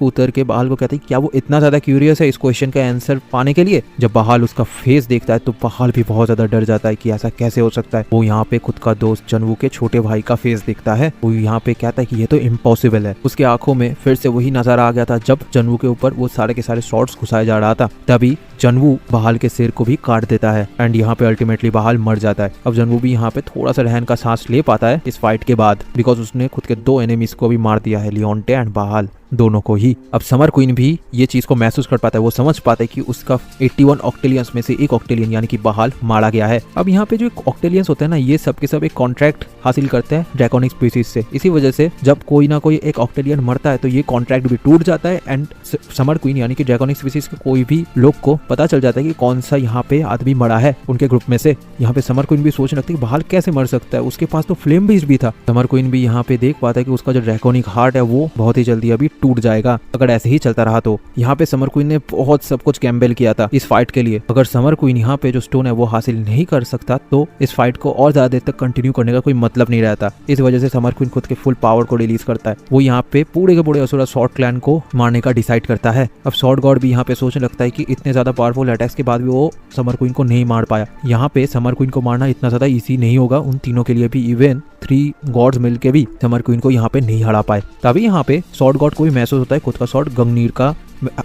पे उतर के बहाल को कहता है क्या वो इतना ज्यादा क्यूरियस है इस क्वेश्चन का आंसर पाने के लिए। जब बहाल उसका फेस देखता है तो बहाल भी बहुत ज्यादा डर जाता है कि ऐसा कैसे हो सकता है। वो यहाँ पे खुद का दोस्त जनवू के छोटे भाई का फेस देखता है। वो यहाँ पे कहता है कि ये तो इम्पॉसिबल है। उसके आंखों में फिर से वही नजारा आ गया था जब जनवू के ऊपर वो सारे के सारे शॉट्स घुसाए जा रहा था। तभी जनवू बहाल के सिर को भी काट देता है एंड यहाँ पे अल्टीमेटली बहाल मर जाता है। अब जनवू भी यहाँ पे थोड़ा सा रहन का सांस ले पाता है इस फाइट के बाद, बिकॉज उसने खुद के 2 एनिमीज को भी मार दिया है, लियोंटे एंड बहाल दोनों को ही। अब समर क्वीन भी ये चीज को महसूस कर पाता है। वो समझ पाता है कि उसका 81 ऑक्टेलियंस में से एक ऑक्टेलियन यानी कि बहाल मारा गया है। अब यहाँ पे जो ऑक्टेलियंस होते हैं ना, ये सब के सब एक कॉन्ट्रैक्ट हासिल करते हैं ड्रैकोनिक स्पीसीज से। इसी वजह से जब कोई ना कोई एक ऑक्टेलियन मरता है तो ये कॉन्ट्रैक्ट भी टूट जाता है एंड समर क्वीन यानी कि ड्रैकोनिक स्पीसीज के कोई भी लोग को पता चल जाता है कि कौन सा यहाँ पे आदमी मरा है उनके ग्रुप में से। यहाँ पे समर क्वीन भी सोचने लगती है कि बहाल कैसे मर सकता है, उसके पास तो फ्लेम बीज भी था। समर क्वीन भी यहाँ पे देख पाता है कि उसका जो ड्रैकोनिक हार्ट है वो बहुत ही जल्दी अभी टूट जाएगा अगर ऐसे ही चलता रहा तो। यहाँ पे समर क्वीन ने बहुत सब कुछ गैम्बल किया था इस फाइट के लिए। अगर समर क्वीन यहाँ पे जो स्टोन है वो हासिल नहीं कर सकता तो इस फाइट को और ज्यादा देर तक कंटिन्यू करने का कोई मतलब नहीं रहता। इस वजह से समर क्वीन खुद के फुल पावर को रिलीज करता है। वो यहाँ पे पूरे के पूरे असुरा शॉर्ट क्लैन को मारने का डिसाइड करता है। अब शॉर्ट गॉड भी यहाँ पे सोचने लगता है कि इतने ज्यादा पावरफुल अटैक्स के बाद भी वो समर क्वीन को नहीं मार पाया। यहाँ पे समर क्वीन को मारना इतना ज्यादा इजी नहीं होगा उन तीनों के लिए भी। इवन 3 गॉड्स मिलके भी समर क्वीन को यहाँ पे नहीं हरा पाए। तभी यहाँ पे शॉर्ट गॉड को भी महसूस होता है खुद का शॉर्ट गंगनीर का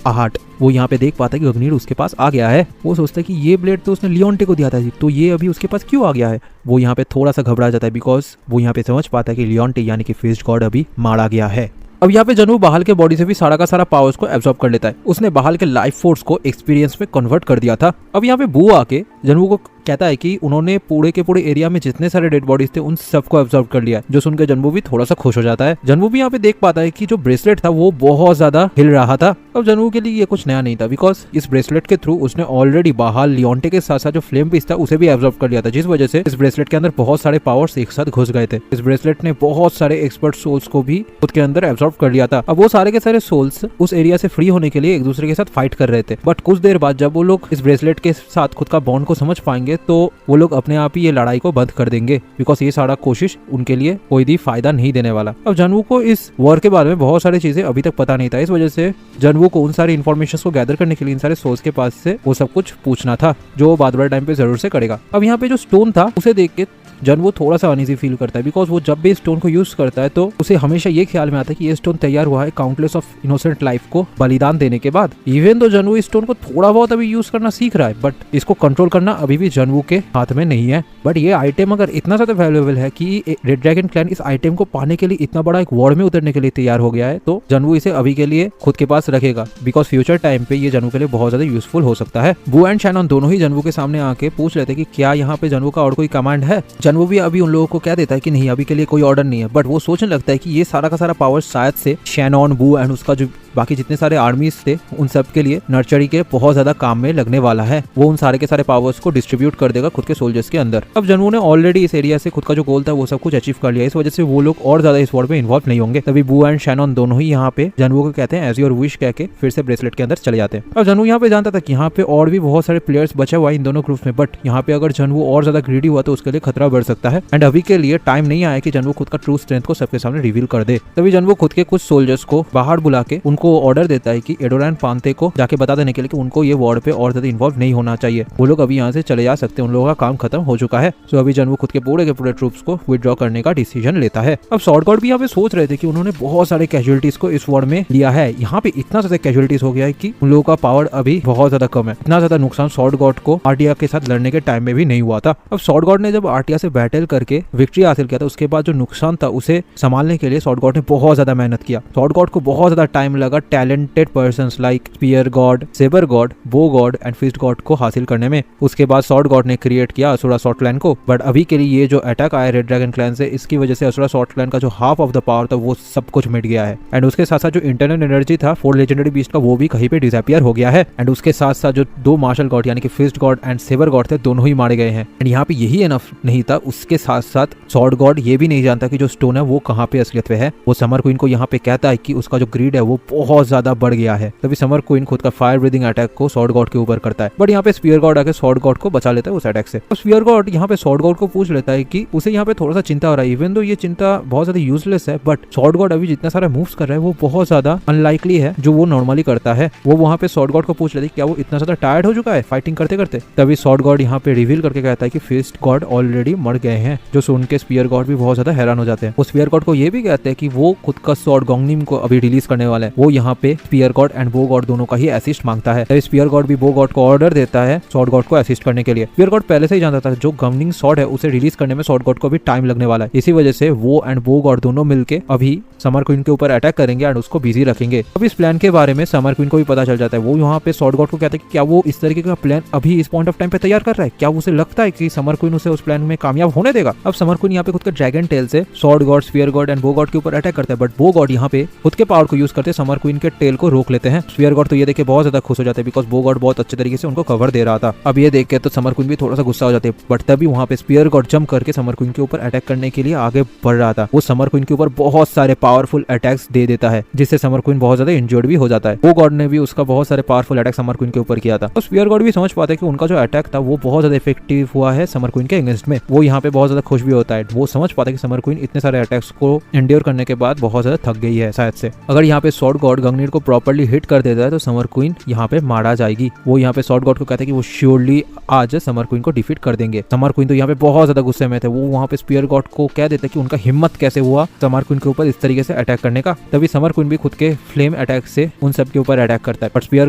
आहट। वो यहाँ पे देख पाता है कि गंगनीर उसके पास आ गया है। वो सोचता है कि ये ब्लेड तो उसने लियोंटे को दिया था तो ये अभी उसके पास क्यों आ गया है। वो यहाँ पे थोड़ा सा घबरा जाता है बिकॉज वो यहाँ पे समझ पाता है कि लियोंटे यानी कि फिस्ट गॉड अभी मारा गया है। अब यहाँ पे जनवू बहाल के बॉडी से भी सारा का सारा पावर्स को एब्जॉर्ब कर लेता है। उसने बहाल के लाइफ फोर्स को एक्सपीरियंस में कन्वर्ट कर दिया था। अब यहाँ पे बू आके जनवू को कहता है कि उन्होंने पूरे के पूरे एरिया में जितने सारे डेड बॉडीज थे उन सबको एब्जॉर्ब कर लिया है, जो सुनकर जनवू भी थोड़ा सा खुश हो जाता है। जनवू भी यहाँ पे देख पाता है कि जो ब्रेसलेट था वो बहुत ज्यादा हिल रहा था। अब जनवू के लिए ये कुछ नया नहीं था बिकॉज इस ब्रेसलेट के थ्रू उसने ऑलरेडी बहाल लियोंटे के साथ साथ जो फ्लेम पीस था उसे भी एब्जॉर्ब कर लिया था, जिस वजह से इस ब्रेसलेट के अंदर बहुत सारे पावर्स एक साथ घुस गए थे। इस ब्रेसलेट ने बहुत सारे एक्सपर्ट सोल्स को भी खुद के अंदर एब्जॉर्ब कर लिया था। अब वो सारे के सारे सोल्स उस एरिया से फ्री होने के लिए एक दूसरे के साथ फाइट कर रहे थे। बट कुछ देर बाद जब वो लोग इस ब्रेसलेट के साथ खुद का बॉन्ड को समझ पाएंगे तो वो लोग अपने आप ही ये लड़ाई को बंद कर देंगे बिकॉज ये सारा कोशिश उनके लिए कोई भी फायदा नहीं देने वाला। अब जनवू को इस वॉर के बारे में बहुत सारी चीजें अभी तक पता नहीं था। इस वजह से जनवू को उन सारी इन्फॉर्मेशन को गैदर करने के लिए इन सारे सोर्स के पास से वो सब कुछ पूछना था, जो बाद वाले टाइम पे जरूर से करेगा। अब यहाँ पे जो स्टोन था उसे देख के जनवू थोड़ा सा अनईजी फील करता है बिकॉज वो जब भी स्टोन को यूज करता है तो उसे हमेशा ये ख्याल में आता है कि ये स्टोन तैयार हुआ है काउंटलेस ऑफ इनोसेंट लाइफ को बलिदान देने के बाद। इवन तो जनवू इस स्टोन को थोड़ा बहुत अभी यूज करना सीख रहा है बट इसको कंट्रोल करना अभी भी जनवू के हाथ में नहीं है। बट ये आइटम अगर इतना ज्यादा वैल्यूएबल है कि रेड ड्रैगन क्लैन इस आइटम को पाने के लिए इतना बड़ा एक वॉर में उतरने के लिए तैयार हो गया है तो जनवू इसे अभी के लिए खुद के पास रखेगा बिकॉज फ्यूचर टाइम पे ये जनवू के लिए बहुत ज्यादा यूजफुल हो सकता है। बू एंड शैनन दोनों ही जनवू के सामने आके पूछ रहे थे कि क्या यहाँ पे जनवू का और कोई कमांड है। जनवू भी अभी उन लोगों को कह देता है कि नहीं अभी के लिए कोई ऑर्डर नहीं है। बट वो सोचने लगता है कि ये सारा का सारा पावर शायद से शैनन, बू एंड उसका जो बाकी जितने सारे आर्मीज थे उन सब के लिए नर्चरी के बहुत ज्यादा काम में लगने वाला है। वो उन सारे के सारे पावर्स को डिस्ट्रीब्यूट कर देगा खुद के सोल्जर्स के अंदर। अब जनवू ने ऑलरेडी इस एरिया से खुद का जो गोल था वो सब कुछ अचीव कर लिया, इस वजह से वो लोग और ज्यादा इस वॉर में इन्वॉल्व नहीं होंगे। तभी बू एंड शैनन दोनों ही यहाँ पे जनवू को कहते हैं एज योर विश कह के फिर से ब्रेसलेट के अंदर चले जाते हैं। अब जनवू यहाँ पे जानता था कि यहाँ पे और भी बहुत सारे प्लेयर्स बचे हुआ है इन दोनों ग्रुप्स में, बट यहाँ पे अगर जनवू और ज्यादा ग्रीडी हुआ तो उसके लिए खतरा बढ़ सकता है एंड अभी के लिए टाइम नहीं आया कि जनवू खुद का ट्रू स्ट्रेंथ को सबके सामने रिवील कर दे। तभी जनवू खुद के कुछ सोल्जर्स को बाहर बुला के उनको ऑर्डर देता है कि एडोरान पांते को जाके बता देने के लिए कि उनको ये वॉर पे और ज्यादा इन्वॉल्व नहीं होना चाहिए, वो लोग अभी यहाँ से चले जा सकते हैं, उन लोगों का काम खत्म हो चुका है। तो अभी जनवू खुद के पूरे ट्रूप्स को विड्रॉ करने का डिसीजन लेता है। अब शॉर्ट गॉड भी यहाँ पे सोच रहे थे कि उन्होंने बहुत सारे कैजुअलिटीज को इस वॉर में लिया है, यहाँ पे इतना ज्यादा कैजुअलिटीज हो गया है कि उन लोगों का पावर अभी बहुत ज्यादा कम है। इतना ज्यादा नुकसान शॉर्ट गॉड को आर्टिया के साथ लड़ने के टाइम में भी नहीं हुआ था। अब शॉर्ट गॉड ने जब आर्टिया से बैटल करके विक्ट्री हासिल किया था उसके बाद जो नुकसान था उसे संभालने के लिए शॉर्ट गॉड ने बहुत ज्यादा मेहनत किया। शॉर्ट गॉड को बहुत ज्यादा टाइम लगा talented persons like spear god, sabre god, bow god and fist god को हासिल करने में। उसके बाद शॉर्ट गॉड ने क्रिएट किया असुरा शॉर्ट क्लैन को। बट अभी के लिए ये जो अटैक आया रेड ड्रैगन क्लैन से, इसकी वजह से असुरा शॉर्ट क्लैन का जो हाफ ऑफ द पावर था वो सब कुछ मिट गया है एंड उसके साथ साथ जो इंटरनल एनर्जी था 4 लेजेंडरी बीस्ट का वो भी कहीं पे डिसअपियर हो गया है एंड उसके साथ साथ जो 2 मार्शल गॉड यानी कि fist god and sabre god थे दोनों ही मारे गए हैं। एंड यहाँ पे यही एनफ नहीं था, उसके साथ साथ शॉर्ट गॉड ये भी नहीं जानता कि जो स्टोन है वो कहाँ पे असलियत में है। वो समर क्वीन को यहाँ पे कहता है कि उसका जो ग्रीड है वो बहुत ज्यादा बढ़ गया है। तभी समर क्वीन खुद का फायर ब्रीदिंग अटैक को स्वॉर्ड गॉड के ऊपर करता है, बट यहाँ पे स्पीयर गॉड आके स्वॉर्ड गॉड को बचा लेता है उस अटैक से। और स्पीयर गॉड यहाँ पे स्वॉर्ड गॉड को पूछ लेता है कि उसे यहाँ पे थोड़ा सा चिंता हो रहा है, इवन दो ये चिंता बहुत ज्यादा यूजलेस है, बट स्वॉर्ड गॉड अभी जितना सारा मूव्स कर रहा है वो बहुत ज्यादा अनलाइकली है जो वो नॉर्मली करता है। वो वहाँ पे स्वॉर्ड गॉड को पूछ लेते क्या वो इतना ज्यादा टायर्ड हो चुका है फाइटिंग करते करते। तभी स्वॉर्ड गॉड यहाँ पे रिवील करके कहता है कि फिस्ट गॉड ऑलरेडी मर गए हैं, जो सुन के स्पीयर गॉड भी बहुत ज्यादा हैरान हो जाते हैं। वो स्पीयर गॉड को ये भी कहते हैं कि वो खुद का स्वॉर्ड गॉन्गनिम को अभी रिलीज करने वाला है। वो यहाँ पे spear god and bow God दोनों का ही असिस्ट मांगता है। तभी स्पीयर गॉड भी बो गॉड को ऑर्डर देता है स्वॉर्ड गॉड को असिस्ट करने के लिए। स्पीयर गॉड पहले से ही जानता था जो गवर्निंग स्वॉर्ड है उसे रिलीज करने में स्वॉर्ड गॉड को भी टाइम लगने वाला है, इसी वजह से वो एंड बो गॉड दोनों मिलके अभी समर क्वीन के ऊपर अटैक करेंगे एंड उसको बिजी रखेंगे। अब इस प्लान के बारे में समर क्वीन को भी पता चल जाता है। वो यहाँ पे स्वॉर्ड गॉड को कहते हैं कि क्या वो इस तरीके का प्लान अभी इस पॉइंट ऑफ टाइम पे तैयार कर रहा है, क्या उसे लगता है कि समर क्वीन उसे उस प्लान में कामयाब होने देगा। अब समर क्वीन यहाँ पे खुद का ड्रैगन टेल से sword god, spear god and bow god के ऊपर अटैक करता है, बट बो गॉड यहाँ पे खुद के पावर को यूज करते समर क्वीन के टेल को रोक लेते हैं। स्पीयर गॉड तो ये देख के बहुत ज्यादा खुश हो जाते हैं बिकॉज बो गॉड बहुत अच्छे तरीके से उनको कवर दे रहा था। अब ये देख के तो समर क्वीन भी थोड़ा सा गुस्सा हो जाते हैं, बट तभी वहाँ पे स्पीयर गॉड जंप करके समर क्वीन के ऊपर अटैक करने के लिए आगे बढ़ रहा था। वो समर क्वीन के ऊपर बहुत सारे पावरफुल अटैक्स दे देता है जिससे समर क्वीन बहुत ज्यादा इंजर्ड भी हो जाता है। वो गॉड ने भी उसका बहुत सारे पावरफुल अटैक समर क्वीन के ऊपर किया था। तो स्पीयर गॉड भी समझ पाते हैं कि उनका जो अटैक था वो बहुत ज्यादा इफेक्टिव हुआ है समर क्वीन के अगेंस्ट में। वो यहाँ पे बहुत ज्यादा खुश भी होता है। वो समझ पाता है कि समर क्वीन इतने सारे अटैक्स को एंड्योर करने के बाद बहुत ज्यादा थक गई है शायद से। अगर यहाँ पे स्वॉर्ड गॉड गंगनीर को प्रॉपर्ली हिट कर देता है तो समर क्वीन यहाँ पे मारा जाएगी। वो यहाँ पे स्वॉर्ड गॉड को कहते हैं कि वो श्योरली आज समर क्वीन को डिफीट कर देंगे। समर क्वीन तो यहाँ पे बहुत ज्यादा गुस्से में थे। वो वहाँ पे स्पीयर गॉड को कह देते कि उनका हिम्मत कैसे हुआ समर क्वीन के ऊपर इस तरीके से अटैक करने का। तभी समर क्वीन भी खुद के फ्लेम अटैक से उन सब के ऊपर अटैक करता है, बट स्पीयर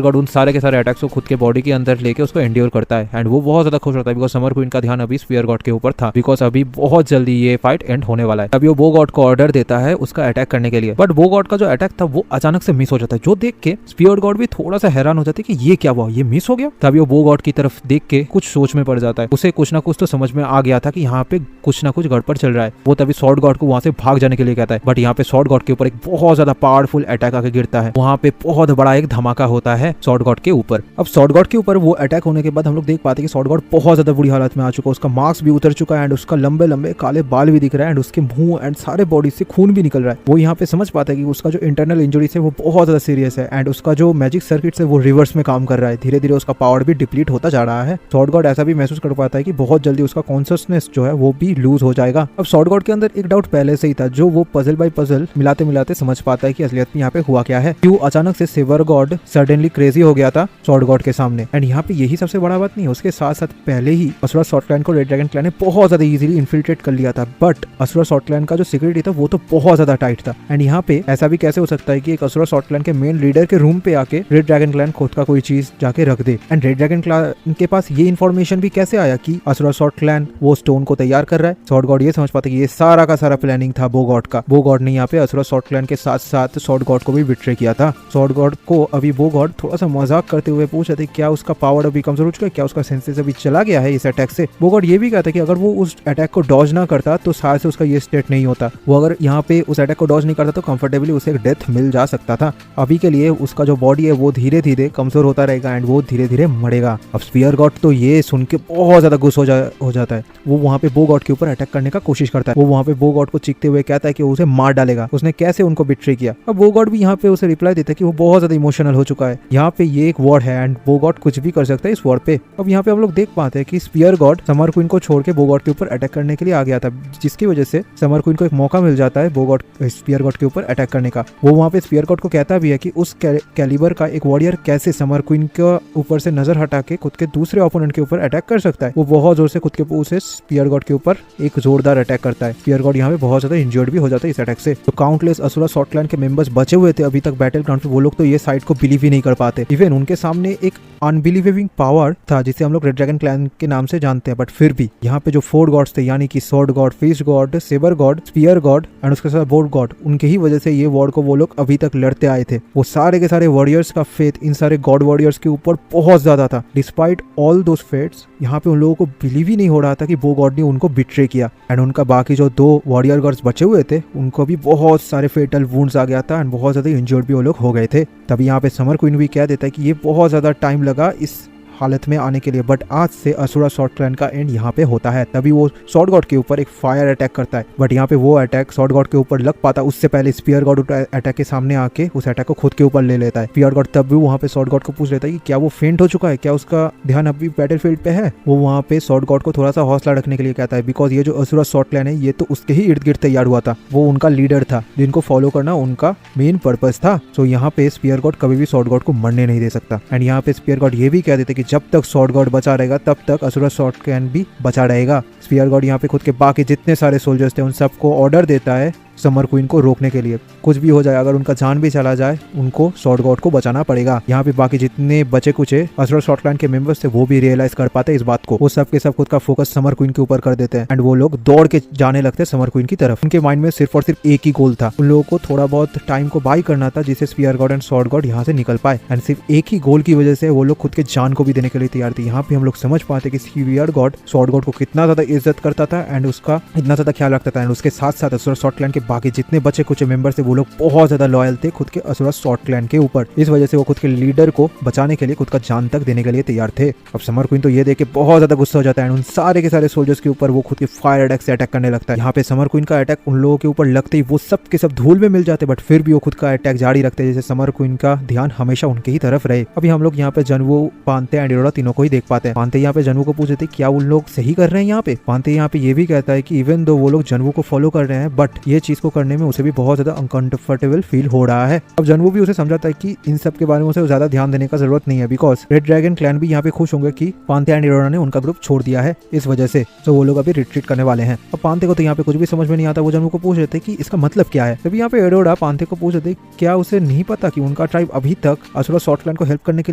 गॉड उन सारे के सारे अटैक्स को खुद के बॉडी के अंदर लेके उसको एंड्योर करता है एंड वो बहुत ज्यादा खुश होता है बिकॉज समर क्वीन का ध्यान अभी स्पीयर गॉड के ऊपर था बिकॉज अभी बहुत जल्दी ये फाइट एंड होने वाला है। तभी वो बो गॉड को ऑर्डर देता है उसका अटैक करने के लिए, बट बो गॉड का जो अटैक था वो अचानक से मिस हो जाता है, जो देख के स्पीयर गॉड भी थोड़ा सा हैरान हो जाते हैं कि ये क्या हुआ, ये मिस हो गया। तभी वो बो गॉड की तरफ देख के कुछ सोच में पड़ जाता है। उसे कुछ ना कुछ तो समझ में आ गया था कि यहाँ पे कुछ ना कुछ गड़बड़ चल रहा है। वो तभी स्वॉर्ड गॉड को वहां से भाग जाने के लिए कहता है, बट यहाँ पे स्वॉर्ड गॉड के ऊपर एक बहुत ज्यादा पावरफुल अटैक आके गिरता है। वहाँ पे बहुत बड़ा एक धमाका होता है स्वॉर्ड गॉड के ऊपर। अब स्वॉर्ड गॉड के ऊपर वो अटैक होने के बाद हम लोग देख पाते हैं कि स्वॉर्ड गॉड बहुत ज्यादा बुरी हालत में आ चुका है। उसका मास्क भी उतर चुका है एंड उसका लंबे लंबे काले बाल भी दिख रहा है एंड उसके मुंह एंड सारे बॉडी से खून भी निकल रहा है। वो यहाँ पे समझ पाता है कि उसका जो इंटरनल इंजरीज है वो बहुत ज्यादा सीरियस है एंड उसका जो मैजिक सर्किट है वो रिवर्स में काम कर रहा है। धीरे धीरे उसका पावर भी डिप्लीट होता जा रहा है। स्वॉर्ड गॉड ऐसा भी महसूस कर पाता है कि बहुत जल्दी उसका कॉन्शियसनेस जो है वो भी लूज हो जाएगा। अब स्वॉर्ड गॉड के अंदर एक डाउट पहले से ही था जो वो पजल बाय पजल मिलाते मिलाते समझ पाता है कि असलियत में यहाँ पे हुआ क्या है, क्यों अचानक से सिल्वर गॉड सडनली क्रेजी हो गया था स्वॉर्ड गॉड के सामने। एंड यहाँ पे यही सबसे बड़ा बात नहीं है, उसके साथ साथ पहले ही असुरा शॉर्ट क्लैन को रेड ड्रैगन क्लैन ने बहुत ज्यादा इजीली इन्फिल्ट्रेट कर लिया था, बट असुरा शॉर्ट क्लैन का जो सिक्योरिटी था वो तो बहुत ज्यादा टाइट था। एंड यहाँ पे ऐसा भी कैसे हो सकता है कि एक असुरा शॉर्ट क्लैन के मेन लीडर के रूम पे आके रेड ड्रैगन क्लैन खुद का कोई चीज जाके रख दे। एंड रेड ड्रैगन क्लैन के पास ये इन्फॉर्मेशन भी कैसे आया कि असुरा शॉर्ट क्लैन वो स्टोन को तैयार कर रहा है। स्वॉर्ड गॉड ये समझ पाते कि ये सारा का सारा प्लानिंग था बो गॉड का। बो गॉड ने यहाँ पे असुरा शॉर्ट क्लैन के साथ साथ स्वॉर्ड गॉड को भी बिट्रे किया था। स्वॉर्ड गॉड को अभी बो गॉड थोड़ा सा मजाक करते हुए पूछ रहे थे क्या उसका पावर अभी कमजोर हो चुका है, क्या उसका सेंसेस अभी चला गया है इस अटैक से। बो गॉड ये भी कहता है कि अगर वो उस अटैक को डॉज ना करता तो शायद से उसका ये स्टेट नहीं होता। वो अगर यहाँ पे उस अटैक को डॉज नहीं करता तो कंफर्टेबली उसे एक डेथ मिल जा सकता था। अभी के लिए उसका जो बॉडी है वो धीरे धीरे कमजोर होता रहेगा एंड वो धीरे धीरे मरेगा। अब स्पीयर गॉड तो ये सुन के बहुत ज्यादा गुस्सा हो जाता है। वो वहाँ पे बो गॉड के ऊपर अटैक करने का कोशिश करता है। वो वहाँ पे बो गॉड को चीखते हुए कहता है कि उसे मार डालेगा, उसने कैसे उनको बिट्रे किया। अब बो गॉड भी यहाँ पे उसे रिप्लाई देता है कि वो बहुत ज्यादा इमोशनल हो चुका है। यहाँ पे ये एक वॉर है एंड बो गॉड कुछ भी कर सकता है इस वॉर पे। अब यहाँ पे हम लोग देख पाते हैं कि स्पीयर गॉड समर क्वीन को छोड़ के बो गॉड के ऊपर अटैक करने के लिए आ गया था, जिसकी वजह से समर क्वीन को एक मौका मिल जाता है बो गॉड स्पीयर गॉड के ऊपर अटैक करने का। वो वहाँ पे स्पीयर गॉड को कहता भी है कि उस कैलिबर का एक वॉरियर कैसे समर क्वीन के ऊपर से नजर हटा के खुद के दूसरे ओपोनेंट के ऊपर अटैक कर सकता है। वो बहुत जोर से खुद के उसे स्पीयर गॉड के ऊपर एक जोरदार अटैक करता है। स्पीयर गॉड यहाँ पे बहुत ज्यादा इंजर्ड भी हो जाता है इस अटैक से। तो काउंटलेस असुरा शॉर्ट क्लैन के मेंबर्स बचे हुए थे अभी तक बैटल ग्राउंड पे, वो लोग तो ये साइड को बिलीव ही नहीं कर पाते। इवन उनके सामने एक अनबिलीवेबल पावर था जिसे हम लोग रेड ड्रैगन क्लैन के नाम से जानते हैं, बट फिर भी यहाँ पे जो 4 गॉड्स थे यानी कि sword god, fist god, sabre god, spear god and उसके साथ बोर्ड गॉड, उनके ही वजह से ये वॉर को वो लोग अभी तक लड़ते आए थे। वो सारे के सारे वॉरियर्स का फेथ इन सारे गॉड वॉरियर्स के ऊपर बहुत ज्यादा था। डिस्पाइट ऑल दोस फेट्स यहाँ पे उन लोगों को बिलीव ही नहीं हो रहा था कि बो गॉड ने उनको बिट्रे किया। एंड उनका बाकी जो 2 वॉरियर गॉड्स बचे हुए थे उनको भी बहुत सारे फेटल वुंड्स आ गया था एंड बहुत ज्यादा इंजर्ड भी वो लोग हो गए थे। तभी यहाँ पे समर क्वीन भी कह देता है कि ये बहुत ज्यादा टाइम लगा इस हालत में आने के लिए। बट आज से असुरा शॉर्ट क्लैन का एंड यहाँ पे होता है। तभी वो स्वॉर्ड गॉड के ऊपर एक फायर अटैक करता है, बट यहाँ पे वो अटैक स्वॉर्ड गॉड के ऊपर लग पाता उससे पहले स्पीयर गॉड अटैक के सामने आके उस अटैक को खुद के ऊपर ले लेता है। स्पीयर गॉड तब भी वहाँ पे स्वॉर्ड गॉड को पूछ लेता है कि क्या वो फेंट हो चुका है, क्या उसका ध्यान अभी बैटलफील्ड पे है। वो वहाँ पे स्वॉर्ड गॉड को थोड़ा सा हौसला रखने के लिए कहता है, बिकॉज ये जो असुरा शॉर्ट क्लैन है ये तो उसके ही इर्द गिर्द तैयार हुआ था, वो उनका लीडर था, जिनको फॉलो करना उनका मेन पर्पस था। सो यहाँ पे स्पीयर गॉड कभी भी स्वॉर्ड गॉड को मरने नहीं दे सकता। एंड यहाँ पे स्पीयर गॉड ये भी कह देते कि जब तक स्वॉर्ड गॉड बचा रहेगा तब तक असुरा शॉर्ट क्लैन भी बचा रहेगा। स्पीयर गॉड यहाँ पे खुद के बाकी जितने सारे सोल्जर्स थे उन सबको ऑर्डर देता है समर क्वीन को रोकने के लिए। कुछ भी हो जाए, अगर उनका जान भी चला जाए, उनको स्वॉर्ड गॉड को बचाना पड़ेगा। यहाँ पे बाकी जितने बचे कुचे असुरा शॉर्ट क्लैन के मेंबर्स थे वो भी रियलाइज कर पाते इस बात को। वो सब के सब खुद का फोकस समर क्वीन के ऊपर कर देते हैं एंड वो लोग दौड़ के जाने लगते हैं समर क्वीन की तरफ। उनके माइंड में सिर्फ और सिर्फ एक ही गोल था, उन लोगों को थोड़ा बहुत टाइम को बाई करना था जिससे spear god and sword god यहाँ से निकल पाए। एंड सिर्फ एक ही गोल की वजह से वो लोग खुद के जान को भी देने के लिए तैयार थे। यहाँ पे हम लोग समझ पाते कि स्पीयर गॉड स्वॉर्ड गॉड को कितना ज्यादा इज्जत करता था एंड उसका इतना ज्यादा ख्याल रखता था। एंड उसके साथ साथ असुरा शॉर्ट क्लैन के बाकी जितने बचे कुछ मेंबर थे वो लोग बहुत ज्यादा लॉयल थे खुद के असुरा शॉर्ट क्लैन के ऊपर। इस वजह से वो खुद के लीडर को बचाने के लिए खुद का जान तक देने के लिए तैयार थे। अब समर क्वीन तो ये देख के बहुत ज्यादा गुस्सा हो जाता है, उन सारे के सारे सोल्जर्स के ऊपर वो खुद के फायर अटैक से अटैक करने लगता है। यहाँ पे समर क्वीन का अटैक उन लोगों के ऊपर लगते ही वो सब के सब धूल में मिल जाते, बट फिर भी वो खुद का अटैक जारी रखते हैं, जैसे समर क्वीन का ध्यान हमेशा उनके ही तरफ रहे। अभी हम लोग यहाँ पे जनवू, पांते एंड एडोरा तीनों को ही देख पाते हैं। पांते यहाँ पे जनवू को पूछ रहे थे क्या उन लोग सही कर रहे हैं यहाँ पे। पांते यहाँ पे ये भी कहता है कि इवन दो वो लोग जनवू को फॉलो कर रहे हैं बट ये चीज को करने में उसे भी बहुत ज्यादा अनकंफर्टेबल फील हो रहा है। अब जनवू भी उसे समझाता है कि इन सब के बारे में उसे ज्यादा ध्यान देने का जरूरत नहीं है, बिकॉज रेड ड्रैगन क्लैन भी यहाँ पे खुश होंगे कि पांते एंड एडोरा ने उनका ग्रुप छोड़ दिया है इस वजह से, तो वो लोग अभी रिट्रीट करने वाले हैं। अब पांते को तो यहाँ पे कुछ भी समझ में नहीं आता, वो जनवू को पूछ रहे थे कि इसका मतलब क्या है। तभी यहाँ पे एडोरा पांते को पूछ रहे थे क्या उसे नहीं पता कि उनका ट्राइब अभी तक असुरा शॉर्ट क्लैन को हेल्प करने के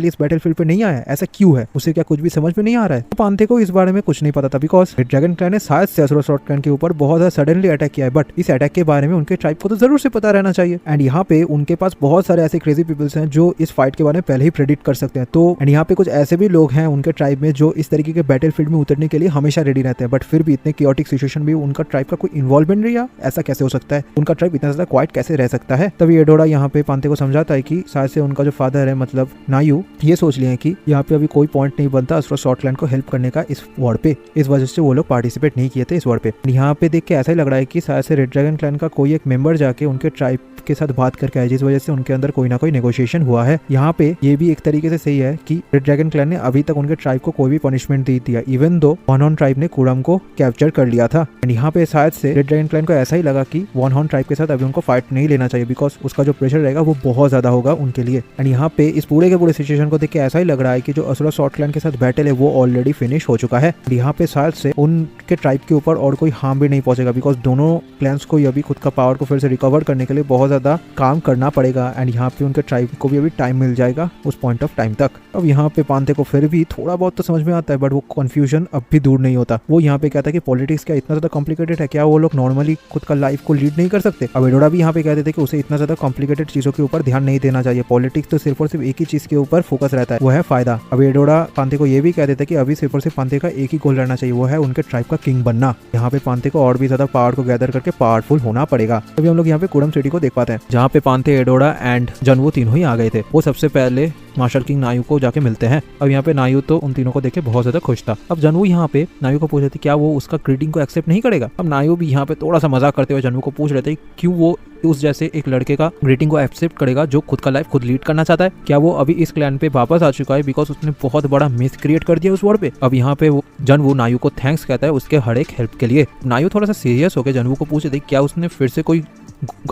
लिए इस बैटलफील्ड पे नहीं आया, ऐसा क्यों है, उसे क्या कुछ भी समझ में नहीं आ रहा है। तो पांते को इस बारे में कुछ नहीं पता था, बिकॉज रेड ड्रैगन क्लैन ने शायद से असुरा शॉर्ट क्लैन के ऊपर बहुत ज्यादा सडनली अटैक किया है, बट इस अटैक के बारे में उनके ट्राइब को तो जरूर से पता रहना चाहिए। एंड यहाँ पे उनके पास बहुत सारे ऐसे क्रेजी पीपल्स हैं जो इस फाइट के बारे में पहले ही प्रेडिक्ट कर सकते हैं। तो एंड यहाँ पे कुछ ऐसे भी लोग हैं उनके ट्राइब में जो इस तरीके के बैटलफील्ड में उतरने के लिए हमेशा रेडी रहते हैं, बट फिर भी इतने कियोटिक सिचुएशन में उनका ट्राइब का कोई इन्वॉल्वमेंट नहीं रहा, ऐसा कैसे हो सकता है, उनका ट्राइब इतना ज्यादा क्वाइट कैसे रह सकता है। तभी एडोरा यहाँ पे पांते को समझाता है कि शायद से उनका जो फादर है मतलब नायू ये सोच लिए कि यहाँ पे अभी कोई पॉइंट नहीं बनता असुरा शॉर्ट क्लैन को हेल्प करने का इस वॉर पे, इस वजह से वो लोग पार्टिसिपेट नहीं किए थे इस वॉर पे। यहाँ पे देख के ऐसा ही लग रहा है कि शायद से रेड ड्रैगन क्लैन का कोई एक मेंबर जाके उनके ट्राइब के साथ बात करके आए, जिस वजह से उनके अंदर कोई ना कोई नेगोशिएशन हुआ है। यहाँ पे ये भी एक तरीके से सही है कि रेड ड्रैगन क्लैन ने अभी तक उनके ट्राइब को कोई भी पनिशमेंट नहीं दिया, even though one horn tribe ने कुरम को कैप्चर कर लिया था। एंड यहाँ पे शायद से रेड ड्रैगन क्लैन को ऐसा ही लगा कि वन हॉर्न ट्राइब के साथ अभी उनको फाइट नहीं लेना चाहिए, बिकॉज उसका जो प्रेशर रहेगा वो बहुत ज्यादा होगा उनके लिए। एंड यहाँ पे इस पूरे के पूरे सिचुएशन को देख के ऐसा ही लग रहा है कि जो असुरा शॉर्ट क्लैन के साथ बैटल है वो ऑलरेडी फिनिश हो चुका है। यहाँ पे शायद से उनके ट्राइब के ऊपर और कोई हार्म भी नहीं पहुंचेगा, बिकॉज दोनों क्लैंस को अभी खुद का पावर को फिर से रिकवर करने के लिए बहुत ज्यादा काम करना पड़ेगा। एंड यहाँ पे उनके ट्राइब को भी अभी टाइम मिल जाएगा उस पॉइंट ऑफ टाइम तक। अब यहाँ पे पांते को फिर भी थोड़ा बहुत तो समझ में आता है, बट वो कंफ्यूजन अब भी दूर नहीं होता। वो यहाँ पे कहता है कि पॉलिटिक्स क्या इतना ज्यादा कॉम्प्लिकेटेड है, क्या वो लोग नॉर्मली खुद का लाइफ को लीड नहीं कर सकते। अब एडोरा भी यहाँ पे कहते थे कि उसे इतना ज्यादा कॉम्प्लिकेटेड चीजों के ऊपर ध्यान नहीं देना चाहिए, पॉलिटिक्स तो सिर्फ और सिर्फ एक ही चीज के ऊपर फोकस रहता है, वो है फायदा। अब एडोरा पांते को ये भी कहते थे कि अभी सिर्फ और सिर्फ पांते का एक ही गोल रहना चाहिए, वो है उनके ट्राइब का किंग बनना। यहाँ पे पांते को और भी ज्यादा पावर को गैदर करके पावरफुल होना पड़ेगा। अभी हम लोग यहाँ पे कुरम सिटी को देख पाते हैं, जहाँ पे पांते, एडोरा एंड जनवू तीनों ही आ गए थे। वो सबसे पहले मार्शल किंग नायू को जाके मिलते हैं। अब यहाँ पे नायू तो उन तीनों को देख के बहुत ज्यादा खुश था। अब जनवू यहाँ पे नायू को पूछ रहे थे क्या वो उसका ग्रीटिंग को एक्सेप्ट नहीं करेगा। अब नायू भी यहाँ पे थोड़ा सा मजाक करते हुए जनवू को पूछ रहे थे क्यों वो उस जैसे एक लड़के का ग्रीटिंग को एक्सेप्ट करेगा जो खुद का लाइफ खुद लीड करना चाहता है, क्या वो अभी इस क्लैन पे वापस आ चुका है बिकॉज उसने बहुत बड़ा मिस क्रिएट कर दिया उस वॉर पे। अब यहाँ पे जनवू नायू को थैंक्स कहता है उसके हर एक हेल्प के लिए। नायू थोड़ा सा सीरियस होकर जनवू को पूछ रहे थे क्या उसने फिर से कोई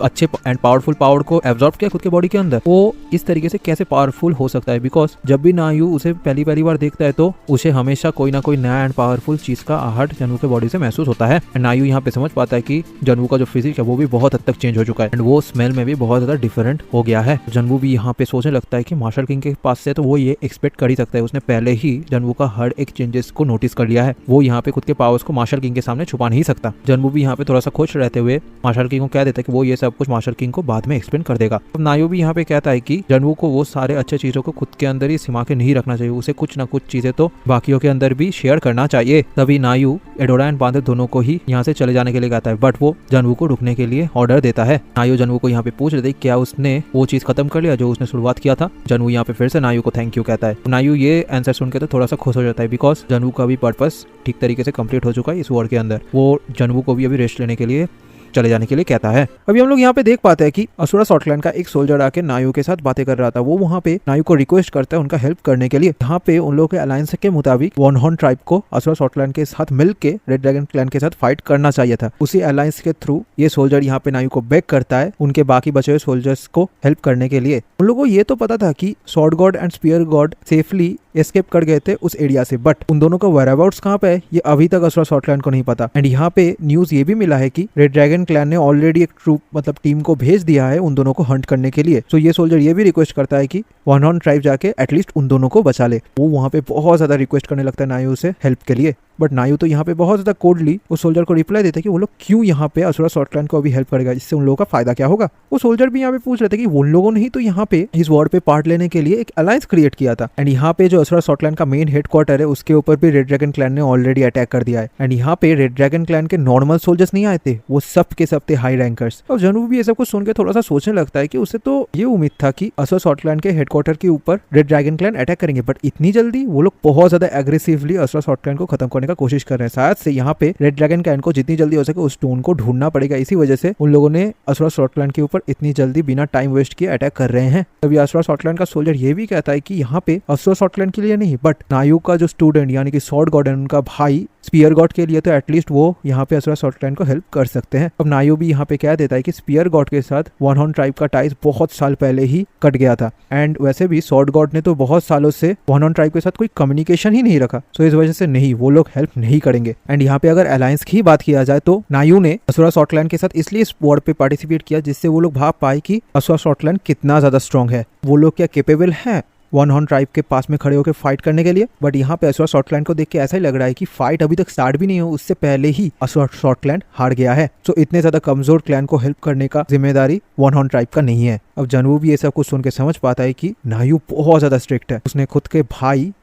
अच्छे एंड पावरफुल पावर को एब्जॉर्ब किया खुद के बॉडी के अंदर, वो इस तरीके से कैसे पावरफुल हो सकता है, बिकॉज जब भी नायू उसे पहली बार देखता है तो उसे हमेशा कोई ना कोई नया एंड पावरफुल चीज का आहट जनवू के बॉडी से महसूस होता है। नायू यहाँ पे समझ पाता है कि जनवू का जो फिजिक है वो भी बहुत हद तक चेंज हो चुका है एंड वो स्मेल में भी बहुत ज्यादा डिफरेंट हो गया है। जनवू भी यहाँ पे सोचने लगता है कि मार्शल किंग के पास से तो वो ये एक्सपेक्ट कर ही सकता है, उसने पहले ही जनवू का हर एक चेंजेस को नोटिस कर लिया है, वो यहाँ पे खुद के पावर्स को मार्शल किंग के सामने छुपा नहीं सकता। जनवू भी यहाँ पे थोड़ा सा खुश रहते हुए मार्शल किंग को कह देता है कि वो ये सब कुछ मार्शल किंग को बाद में एक्सप्लेन कर देगा। अब नायू भी यहाँ पे कहता है कि जनवू को वो सारे अच्छे चीजों को खुद के अंदर ही सिमा के नहीं रखना चाहिए, उसे कुछ ना कुछ चीजें तो बाकियों के अंदर भी शेयर करना चाहिए। तभी नायू एडोरा एंड बांदर दोनों को ही यहाँ से चले जाने के लिए कहता है, बट वो जनवू को रुकने के लिए ऑर्डर देता है। नायू जनवू को यहाँ पे पूछ रहे थे क्या उसने वो चीज खत्म कर लिया जो उसने शुरुआत किया था। जनवू यहाँ पे फिर से नायू को थैंक यू कहता है। नायू ये आंसर सुन के तो थोड़ा सा खुश हो जाता है, बिकॉज जनवू का भी पर्पस ठीक तरीके से कंप्लीट हो चुका है इस वॉर के अंदर। वो जनवू को भी अभी रेस्ट लेने के लिए चले जाने के लिए कहता है। अभी हम लोग यहाँ पे देख पाते हैं कि असुरा सॉर्टलैंड का एक सोल्जर आके नायू के साथ बातें कर रहा था। वो वहाँ पे नायू को रिक्वेस्ट करता है उनका हेल्प करने के लिए। यहाँ पे उन लोगों के अलायंस के मुताबिक वन हॉर्न ट्राइब को असुरा सॉर्टलैंड के साथ मिलकर रेड ड्रैगन क्लैन के साथ फाइट करना चाहिए था। उसी अलायंस के थ्रू ये सोल्जर यहाँ पे नायू को बेग करता है उनके बाकी बचे हुए सोल्जर्स को हेल्प करने के लिए। उन लोगों को ये तो पता था कि sword god and spear god safely escape कर गए थे उस एरिया से, बट उन दोनों का वेयरअबाउट्स कहाँ पे है ये अभी तक असुरा सॉर्टलैंड को नहीं पता। एंड यहाँ पे न्यूज ये भी मिला है कि रेड ड्रैगन क्लैन ने ऑलरेडी एक ट्रूप मतलब टीम को भेज दिया है उन दोनों को हंट करने के लिए। सो ये सोल्जर ये भी रिक्वेस्ट करता है कि वन हॉर्न ट्राइब जाके एटलीस्ट उन दोनों को बचा ले। वो वहाँ पे बहुत ज्यादा रिक्वेस्ट करने लगता है नायू से हेल्प के लिए, बट नायू तो यहाँ पे बहुत ज्यादा कोडली उस सोल्जर को रिप्लाई देते हैं कि वो लोग क्यों यहाँ पे असुरा सॉर्टलैंड को अभी हेल्प करेगा, इससे उन लोगों का फायदा क्या होगा। वो सोल्जर भी यहाँ पे पूछ रहे थे कि उन लोगों ने ही तो यहाँ पे इस वॉर पे पार्ट लेने के लिए एक अलायंस क्रिएट किया था। एंड यहाँ पे जो असुरा सॉर्टलैंड का मेन हेडक्वार्टर है उसके ऊपर भी रेड ड्रैगन क्लैन ने ऑलरेडी अटैक कर दिया है। एंड यहाँ पे रेड ड्रैगन क्लैन के नॉर्मल सोल्जर्स नहीं आए थे, वो सब के सब थे हाई रैंकर्स। और जनवू भी ये सब कुछ सुन के थोड़ा सा सोचने लगता है कि उसे तो ये उम्मीद था कि असुरा सॉर्टलैंड के हेडक्वार्टर के ऊपर रेड ड्रैगन क्लैन अटैक करेंगे, बट इतनी जल्दी वो लोग बहुत ज्यादा एग्रेसिवली असुरा सॉर्टलैंड को खत्म करने का कोशिश कर रहे हैं। शायद से यहाँ पे रेड ड्रैगन क्लैन को जितनी जल्दी हो सके उस स्टोन को ढूंढना पड़ेगा, इसी वजह से उन लोगों ने असुरा सॉर्टलैंड के ऊपर इतनी जल्दी बिना टाइम वेस्ट किए अटैक कर रहे हैं। तभी असुरा सॉर्टलैंड का सोल्जर ये भी कहता है कि यहाँ पे असुरा सॉर्टलैंड के लिए नहीं बट नायू का जो स्टूडेंट यानी कि सॉर्ड गॉड एंड उनका भाई स्पीयर गॉड के लिए तो एटलीस्ट वो यहाँ पे असुरा सॉर्टलैंड को हेल्प कर सकते हैं। अब नायू भी यहाँ पे कह देता है कि स्पीयर गॉड के साथ वन हॉर्न ट्राइब का टाइज बहुत साल पहले ही कट गया था, एंड वैसे भी सॉर्ड गॉड ने तो बहुत सालों से वन हॉर्न ट्राइब के साथ कोई कम्युनिकेशन ही नहीं रखा, सो इस वजह से नहीं वो लोग हेल्प नहीं करेंगे। एंड यहाँ पे अगर अलायंस की बात किया जाए तो नायू ने असुरा सॉर्टलैंड के साथ इसलिए इस वॉर पे पार्टिसिपेट किया जिससे वो लोग भाप पाए कि असुरा सॉर्टलैंड कितना ज्यादा स्ट्रॉन्ग है, वो लोग क्या केपेबल हैं वन हॉर्न ट्राइब के पास में खड़े होकर फाइट करने के लिए। बट यहाँ पे असुरा सॉर्टलैंड को देख के ऐसा ही लग रहा है कि फाइट अभी तक स्टार्ट भी नहीं हो उससे पहले ही असुरा सॉर्टलैंड हार गया है। सो इतने ज्यादा कमजोर क्लैन को हेल्प करने का जिम्मेदारी वन हॉर्न ट्राइब का नहीं है। अब जनवू भी ये सब कुछ सुन के समझ पाता है कि नायू बहुत ज्यादा स्ट्रिक्ट है, उसने खुद के भाई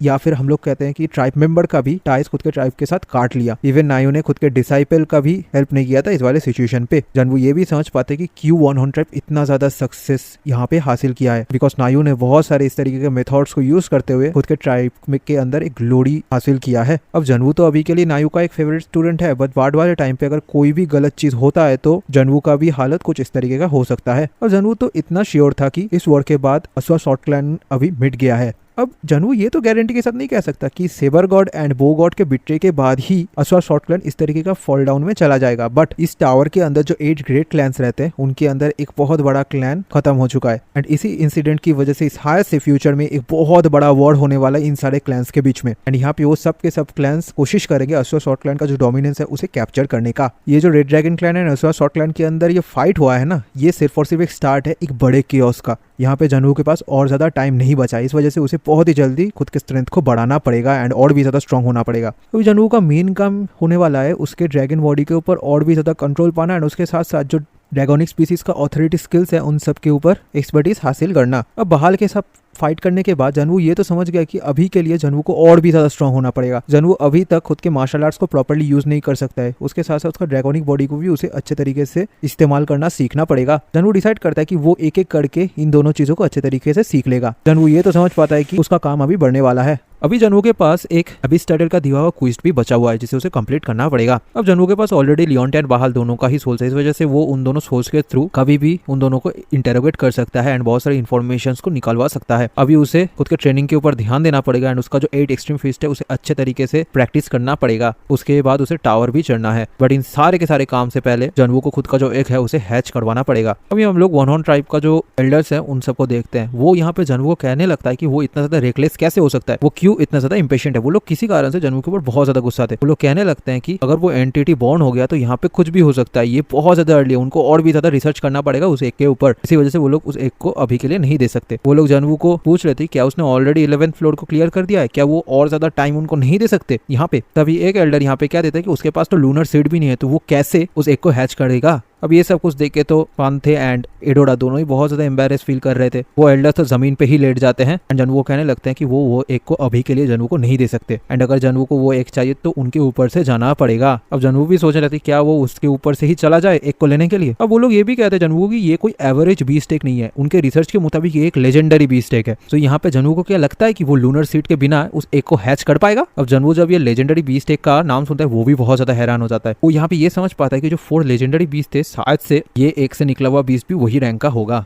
या फिर हम लोग कहते हैं कि ट्राइब मेंबर का भी टाइज खुद के ट्राइब के साथ काट लिया। इवन नायू ने खुद के डिसाइपल का भी हेल्प नहीं किया था इस वाले सिचुएशन पे। जनवू ये भी समझ पाते कि क्यों वन हॉर्न ट्राइब इतना ज्यादा सक्सेस यहाँ पे हासिल किया है, बिकॉज नायू ने बहुत सारे इस तरीके के मेथड्स को यूज करते हुए खुद के ट्राइब के अंदर एक ग्लोरी हासिल किया है। अब जनवू तो अभी के लिए नायू का एक फेवरेट स्टूडेंट है, बट वार्ड वाले टाइम पे अगर कोई भी गलत चीज होता है तो जनवू का भी हालत कुछ इस तरीके का हो सकता है। और जनवू तो इतना श्योर था कि इस वॉर के बाद असुरा सॉर्टलैंड अभी मिट गया है। अब जनवू ये तो गारंटी के साथ नहीं कह सकता कि sabre God and bow god के बिट्रे के बाद ही असुरा सॉर्टलैंड इस तरीके का फॉल डाउन में चला जाएगा, बट इस टावर के अंदर जो 8 ग्रेट क्लैंस रहते हैं उनके अंदर एक बहुत बड़ा क्लैन खत्म हो चुका है। एंड इसी इंसिडेंट की वजह से इस हायर से फ्यूचर में एक बहुत बड़ा वॉर होने वाला है इन सारे क्लैंस के बीच में। एंड यहाँ पे वो सब के सब क्लैंस कोशिश करेंगे असुरा सॉर्टलैंड का जो डोमिनेंस है उसे कैप्चर करने का। ये जो रेड ड्रैगन क्लैन है असुरा सॉर्टलैंड के अंदर ये फाइट हुआ है ना, ये सिर्फ और सिर्फ एक स्टार्ट है एक बड़े केओस का। यहाँ पे जनवू के पास और ज्यादा टाइम नहीं बचा, इस वजह से उसे बहुत ही जल्दी खुद के स्ट्रेंथ को बढ़ाना पड़ेगा एंड और भी ज्यादा स्ट्रांग होना पड़ेगा। तो जनवू का मेन काम होने वाला है उसके ड्रैगन बॉडी के ऊपर और भी ज्यादा कंट्रोल पाना एंड उसके साथ साथ जो ड्रैगोनिक स्पीसीज का ऑथोरिटी स्किल्स है उन सब के ऊपर एक्सपर्टीज हासिल करना। अब बहाल के साथ फाइट करने के बाद जनवू ये तो समझ गया कि अभी के लिए जनवू को और भी ज्यादा स्ट्रांग होना पड़ेगा। जनवू अभी तक खुद के मार्शल आर्ट्स को प्रॉपर्ली यूज नहीं कर सकता है, उसके साथ साथ उसका ड्रैगोनिक बॉडी को भी उसे अच्छे तरीके से इस्तेमाल करना सीखना पड़ेगा। जनवू डिसाइड करता है कि वो एक एक करके इन दोनों चीजों को अच्छे तरीके से सीख लेगा। जनवू ये तो समझ पाता है कि उसका काम अभी बढ़ने वाला है। अभी जनवू के पास एक अबिस टाइटल का दिया हुआ क्विस्ट भी बचा हुआ है जिसे उसे कंप्लीट करना पड़ेगा। अब जनवू के पास ऑलरेडी लियोंटे एंड बहाल दोनों का ही सोल्स है, इस वजह से वो उन दोनों सोल्स के थ्रू कभी भी उन दोनों को इंटेरोगेट कर सकता है एंड बहुत सारी इन्फॉर्मेशन को निकलवा सकता है। अभी उसे खुद के ट्रेनिंग के ऊपर ध्यान देना पड़ेगा एंड उसका जो 8 एक्सट्रीम फिस्ट है उसे अच्छे तरीके से प्रैक्टिस करना पड़ेगा। उसके बाद उसे टावर भी चढ़ना है, बट इन सारे के सारे काम से पहले जनवू को खुद का जो एक है उसे हैच करवाना पड़ेगा। अभी हम लोग वन हॉर्न ट्राइब का जो एल्डर्स है उन सबको देखते हैं। वो यहाँ पे जनवू को कहने लगता है कि वो इतना ज्यादा रेकलेस कैसे हो सकता है, वो क्यों इतना ज्यादा इंपेशेंट है। वो लोग किसी कारण से जनवू के ऊपर बहुत ज्यादा गुस्सा थे। वो लोग कहने लगते हैं कि अगर वो एंटिटी बॉर्न हो गया तो यहाँ पे कुछ भी हो सकता है, ये बहुत ज्यादा अर्ली है, उनको और भी ज्यादा रिसर्च करना पड़ेगा उस एक के ऊपर। इसी वजह से वो लोग उस एक को अभी के लिए नहीं दे सकते। वो लोग जनवू को पूछ रहे थे क्या उसने ऑलरेडी 11th फ्लोर को क्लियर कर दिया है, क्या वो और ज्यादा टाइम उनको नहीं दे सकते यहाँ पे। तभी एक एल्डर यहाँ पे क्या देता है कि उसके पास तो लूनर सीड भी नहीं है, तो वो कैसे उस एक को हैच करेगा। अब ये सब कुछ देख के तो पांथे एंड एडोरा दोनों ही बहुत ज्यादा एम्बेरेस फील कर रहे थे। वो एल्डर्स तो जमीन पे ही लेट जाते हैं एंड जनवू कहने लगते हैं कि वो एक को अभी के लिए जनवू को नहीं दे सकते एंड अगर जनवू को वो एक चाहिए तो उनके ऊपर से जाना पड़ेगा। अब जनवू भी सोचने लगती क्या वो उसके ऊपर से ही चला जाए एक को लेने के लिए। अब वो लोग ये भी कहते हैं जनवू की ये कोई एवरेज बीस्टेक नहीं है, उनके रिसर्च के मुताबिक ये एक लेजेंडरी बीस्टेक है। तो यहाँ पे जनवू को क्या लगता है कि वो लूनर सीड के बिना उस एक को हैच कर पाएगा। अब जनवू जब ये लेजेंडरी बीस्टेक का नाम सुनता है वो भी बहुत ज्यादा हैरान हो जाता है। वो यहाँ पे ये समझ पाता है कि जो 4 लेजेंडरी बीस्ट थे शायद से ये एक से निकला हुआ बीस्ट भी वही रैंक का होगा।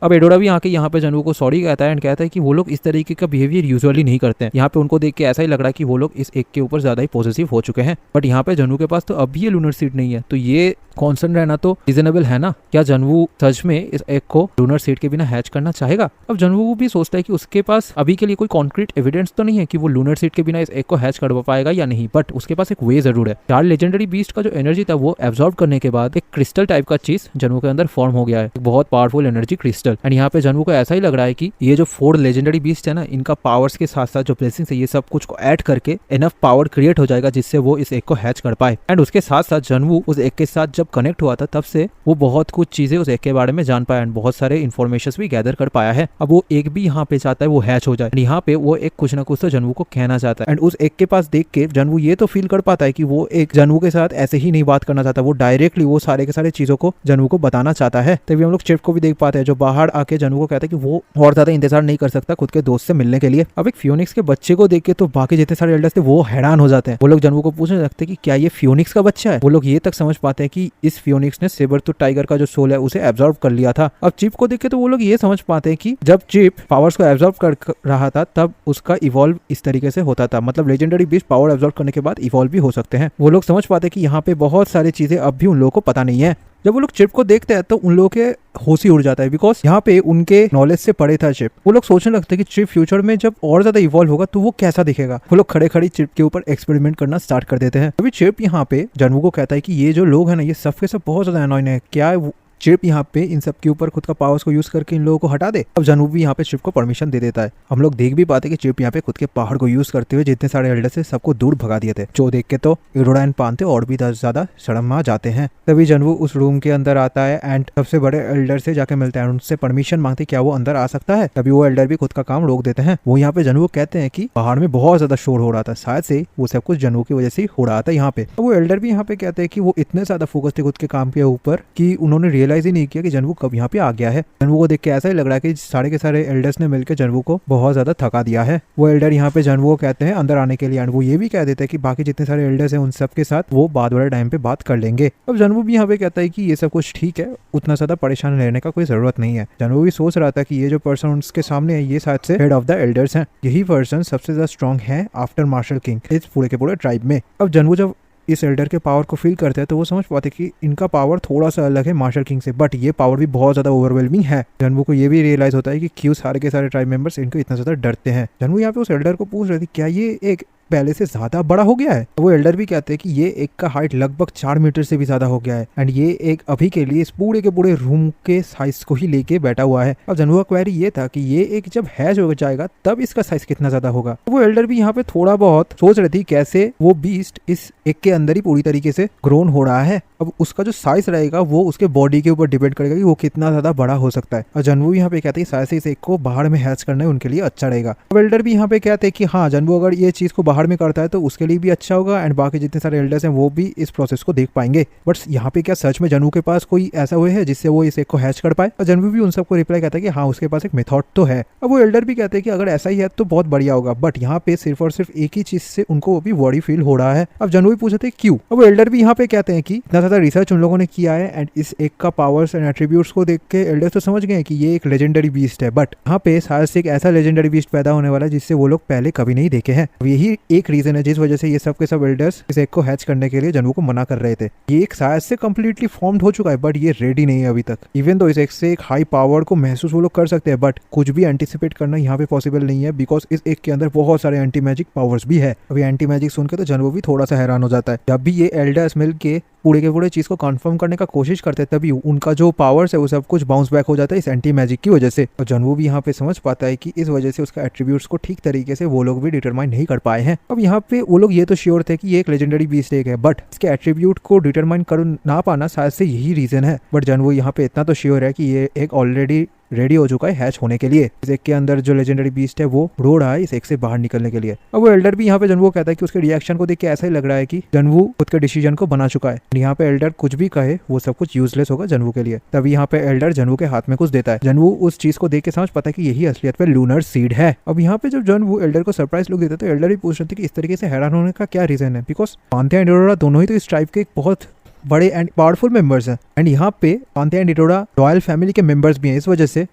अब एडोरा भी आके यहाँ पे जनवू को सॉरी कहता है एंड कहता है कि वो लोग इस तरीके का बिहेवियर यूजुअली नहीं करते हैं। यहाँ पे उनको देख के ऐसा ही लग रहा है कि वो लोग इस एक के ऊपर ज्यादा ही पॉजिटिव हो चुके हैं। बट यहाँ पे जनवू के पास तो अभी ये लूनर सीड नहीं है, तो ये कॉन्सर्न रहना तो रीजनेबल है ना। क्या जनवू सच में इस एक को लूनर सीड के बिना हैच करना चाहेगा। अब जनवू भी सोचता है कि उसके पास अभी के लिए कोई कॉन्क्रीट एविडेंस तो नहीं है कि वो लूनर सीड के बिना इस एक को हैच कर पाएगा या नहीं, बट उसके पास एक वे जरूर है। 4 लेजेंडरी बीस्ट का जो एनर्जी था वो एब्जॉर्ब करने के बाद एक क्रिस्टल टाइप का चीज जनवू के अंदर फॉर्म हो गया है, बहुत पावरफुल एनर्जी क्रिस्टल। एंड यहाँ पे जनवू को ऐसा ही लग रहा है कि ये जो 4 लेजेंडरी बीस्ट है ना, इनका पावर्स के साथ साथ जो ब्लेसिंग्स है ये सब कुछ को ऐड करके इनफ पावर क्रिएट हो जाएगा जिससे वो इस एक को हैच कर पाए। एंड उसके साथ साथ जनवू उस एक के साथ जब कनेक्ट हुआ था तब से वो बहुत कुछ चीजें उस एक के बारे में जान पाया एंड बहुत सारे इन्फॉर्मेशन भी गैदर कर पाया है। अब वो एक भी यहाँ पे चाहता है वो हैच हो जाए। यहाँ पे वो एक कुछ ना कुछ तो जनवू को कहना चाहता है एंड उस एक के पास देख के जनवू ये तो फील कर पाता है कि वो एक जनवू के साथ ऐसे ही नहीं बात करना चाहता, वो डायरेक्टली वो सारे के सारे चीजों को जनवू को बताना चाहता है। तभी हम लोग चिप को भी देख पाते हैं जो बाहर आके जनवू को कहता है कि वो और ज्यादा इंतजार नहीं कर सकता खुद के दोस्त से मिलने के लिए। अब एक फियोनिक्स के बच्चे को देख के तो बाकी जितने सारे एल्डर्स थे वो हैरान हो जाते हैं। वो लोग जनवू को पूछने लगते हैं कि क्या ये फियोनिक्स का बच्चा है। वो लोग ये तक समझ पाते हैं कि इस फियोनिक्स ने सेबरटूथ टाइगर का जो सोल है उसे एब्जॉर्ब कर लिया था। अब चिप को देख के तो वो लोग ये समझ पाते हैं कि जब चिप पावर्स को एब्जॉर्ब कर रहा था तब उसका इवॉल्व इस तरीके से होता था, मतलब लेजेंडरी बीस्ट पावर एब्जॉर्ब करने के बाद इवॉल्व भी हो सकते हैं। वो लोग समझ पाते हैं कि यहाँ पे बहुत सारी चीजें अब भी उन लोगों को पता नहीं है। जब वो लोग चिप को देखते हैं तो उन लोगों के होश ही उड़ जाता है, बिकॉज यहाँ पे उनके नॉलेज से पड़े था चिप। वो लोग सोचने लगते हैं कि चिप फ्यूचर में जब और ज्यादा इवॉल्व होगा तो वो कैसा दिखेगा। वो लोग खड़े खड़े चिप के ऊपर एक्सपेरिमेंट करना स्टार्ट कर देते हैं। अभी चिप यहाँ पे जनवू को कहता है कि ये जो लोग है ना ये सब के सब बहुत ज्यादा अनोइंग है, क्या चिप यहाँ पे इन सब के ऊपर खुद का पावर्स को यूज करके इन लोगों को हटा दे। अब जनवू भी यहाँ पे चिप को परमिशन दे देता है। हम लोग देख भी पाते कि चिप यहाँ पे खुद के पावर को यूज करते हुए जितने सारे एल्डर से सबको दूर भगा दिए थे, जो देख के तो एडोरा एंड पांथे और भी ज्यादा शर्मा जाते हैं। तभी जनवू उस रूम के अंदर आता है एंड सबसे बड़े एल्डर से जाके मिलता है, उनसे परमिशन मांगते क्या वो अंदर आ सकता है। तभी वो एल्डर भी खुद का काम रोक देते हैं। वो यहाँ पे जनवू कहते हैं कि बाहर में बहुत ज्यादा शोर हो रहा था, शायद से वो सब कुछ जनवू की वजह से हो रहा था यहाँ पे। वो एल्डर भी यहाँ पे कहते हैं कि वो इतने ज्यादा फोकस थे खुद के काम के ऊपर कि उन्होंने रियलाइज ही नहीं किया कि जनवू कब यहाँ पे आ गया है। जनवू को देख के ऐसा ही लग रहा है कि सारे के सारे एल्डर्स ने मिलकर जनवू को बहुत ज्यादा थका दिया है। वो एल्डर यहाँ पे जनवू को कहते हैं अंदर आने के लिए एंड वो ये भी कह देते हैं कि बाकी जितने सारे एल्डर्स हैं उन सब के साथ वो बाद वाले टाइम पे बात कर लेंगे। अब जनवू भी यहाँ पे कहता है कि ये सब कुछ ठीक है, उतना ज्यादा परेशान रहने का कोई जरूरत नहीं है। जनवू भी सोच रहा था कि ये जो पर्सन उसके सामने है ये शायद से हेड ऑफ द एल्डर्स हैं, यही पर्सन सबसे ज्यादा स्ट्रॉन्ग है आफ्टर मार्शल किंग इस पूरे के पूरे ट्राइब में। अब जनवू जब इस एल्डर के पावर को फील करते हैं तो वो समझ पाते कि इनका पावर थोड़ा सा अलग है मार्शल किंग से, बट ये पावर भी बहुत ज्यादा ओवरवेलमिंग है। जनवू को ये भी रियलाइज होता है कि क्यों सारे के सारे ट्राइब मेंबर्स इनको इतना ज्यादा डरते हैं। जनवू यहाँ पे उस एल्डर को पूछ रहे थे क्या ये एक पहले से ज्यादा बड़ा हो गया है। वो एल्डर भी कहते हैं कि ये एक का हाइट लगभग 4 मीटर से भी ज्यादा हो गया है एंड ये एक अभी के लिए इस पूरे के पूरे रूम के साइज को ही लेके बैठा हुआ है। अब जनवू का क्वेरी ये था कि ये एक जब हैच हो जाएगा तब इसका साइज कितना ज्यादा होगा। वो एल्डर भी यहाँ पे थोड़ा बहुत सोच रही थी कैसे वो बीस्ट इस एक के अंदर ही पूरी तरीके से ग्रोन हो रहा है। अब उसका जो साइज रहेगा वो उसके बॉडी के ऊपर डिपेंड करेगा कि वो कितना ज्यादा बड़ा हो सकता है। और जनवू यहाँ पे कहते हैं शायद से इस एक को बाहर में हैच करना है उनके लिए अच्छा रहेगा। अब एल्डर भी यहाँ पे कहते हैं कि हाँ जनवू अगर ये चीज को बाहर में करता है तो उसके लिए भी अच्छा होगा एंड बाकी जितने सारे एल्डर्स हैं वो भी इस प्रोसेस को देख पाएंगे। बट यहाँ पे क्या सच में जनवू के पास कोई ऐसा हुए है जिससे वो इस एक को हैच कर पाए। और जनवू भी उन सबको रिप्लाई कहता है कि हाँ उसके पास एक मेथड तो है। अब वो एल्डर भी कहते हैं कि अगर ऐसा ही है तो बहुत बढ़िया होगा, बट यहाँ पे सिर्फ और सिर्फ एक ही चीज से उनको भी वॉरी फील हो रहा है। अब जनवू भी पूछते क्यों। अब वो एल्डर भी यहाँ पे कहते हैं कि इतना ज्यादा रिसर्च उन लोगों ने किया है एंड इस एक का पावर्स एंड एट्रीब्यूट्स को देख के एल्डर्स तो समझ गए कि ये एक लेजेंडरी बीस्ट है, बट यहाँ पे शायद से एक ऐसा लेजेंडरी बीस्ट पैदा होने वाला है जिससे वो लोग पहले कभी नहीं देखे हैं। यही एक रीजन है जिस वजह से ये सब के सब एल्डर्स इस एक को हैच करने के लिए जनवू को मना कर रहे थे। ये एक शायद से कंप्लीटली फॉर्म्ड हो चुका है बट ये रेडी नहीं है अभी तक। इवन तो इस एक से एक हाई पावर को महसूस वो लोग कर सकते हैं बट कुछ भी एंटिसिपेट करना यहाँ पे पॉसिबल नहीं है, बिकॉज इस एक के अंदर बहुत सारे एंटी मैजिक पावर्स भी है। अभी एंटी मैजिक सुनकर तो जनवू भी थोड़ा सा हैरान हो जाता है। जब भी ये एल्डर्स मिलके पूरे के पूरे चीज को कंफर्म करने का कोशिश करते हैं, तभी उनका जो पावर्स है वो सब कुछ बाउंस बैक हो जाता है इस एंटी मैजिक की वजह से। और जनवू भी यहाँ पे समझ पाता है कि इस वजह से उसका एट्रीब्यूट्स को ठीक तरीके से वो लोग भी डिटरमाइन नहीं कर पाए हैं। अब यहाँ पे वो लोग ये तो श्योर थे कि ये एक लेजेंडरी बीस्ट एग है, बट इसके एट्रीब्यूट को डिटरमाइन कर ना पाना शायद से यही रीजन है। बट जनवू यहाँ पे इतना तो श्योर है कि ये एक ऑलरेडी रेडी हो चुका है हैच होने के लिए। इस एक के अंदर जो लेजेंडरी बीस्ट है वो रो रहा है इस एक से बाहर निकलने के लिए। अब वो एल्डर भी यहाँ पे जनवू को कहता है कि उसके रिएक्शन को देख के ऐसा ही लग रहा है कि जनवू खुद के डिसीजन को बना चुका है। यहाँ पे एल्डर कुछ भी कहे वो सब कुछ यूजलेस होगा जनवू के लिए। तभी यहाँ पे एल्डर जनवू के हाथ में कुछ देता है। जनवू उस चीज को देख के समझ पाता है कि यही असलियत पे लूनर सीड है। अब यहाँ पे जब जनवू एल्डर को सरप्राइज लुक देता है तो एल्डर भी पूछ रहे थे कि इस तरीके से हैरान होने का क्या रीजन है, बिकॉज पांथिया एंड एडोरा दोनों ही तो इस ट्राइब के एक बहुत बड़े एंड पावरफुल मेंबर्स हैं। एंड यहाँ पे पांथिया एंड एडोरा रॉयल फैमिली के मेंबर्स भी हैं। इस वजह से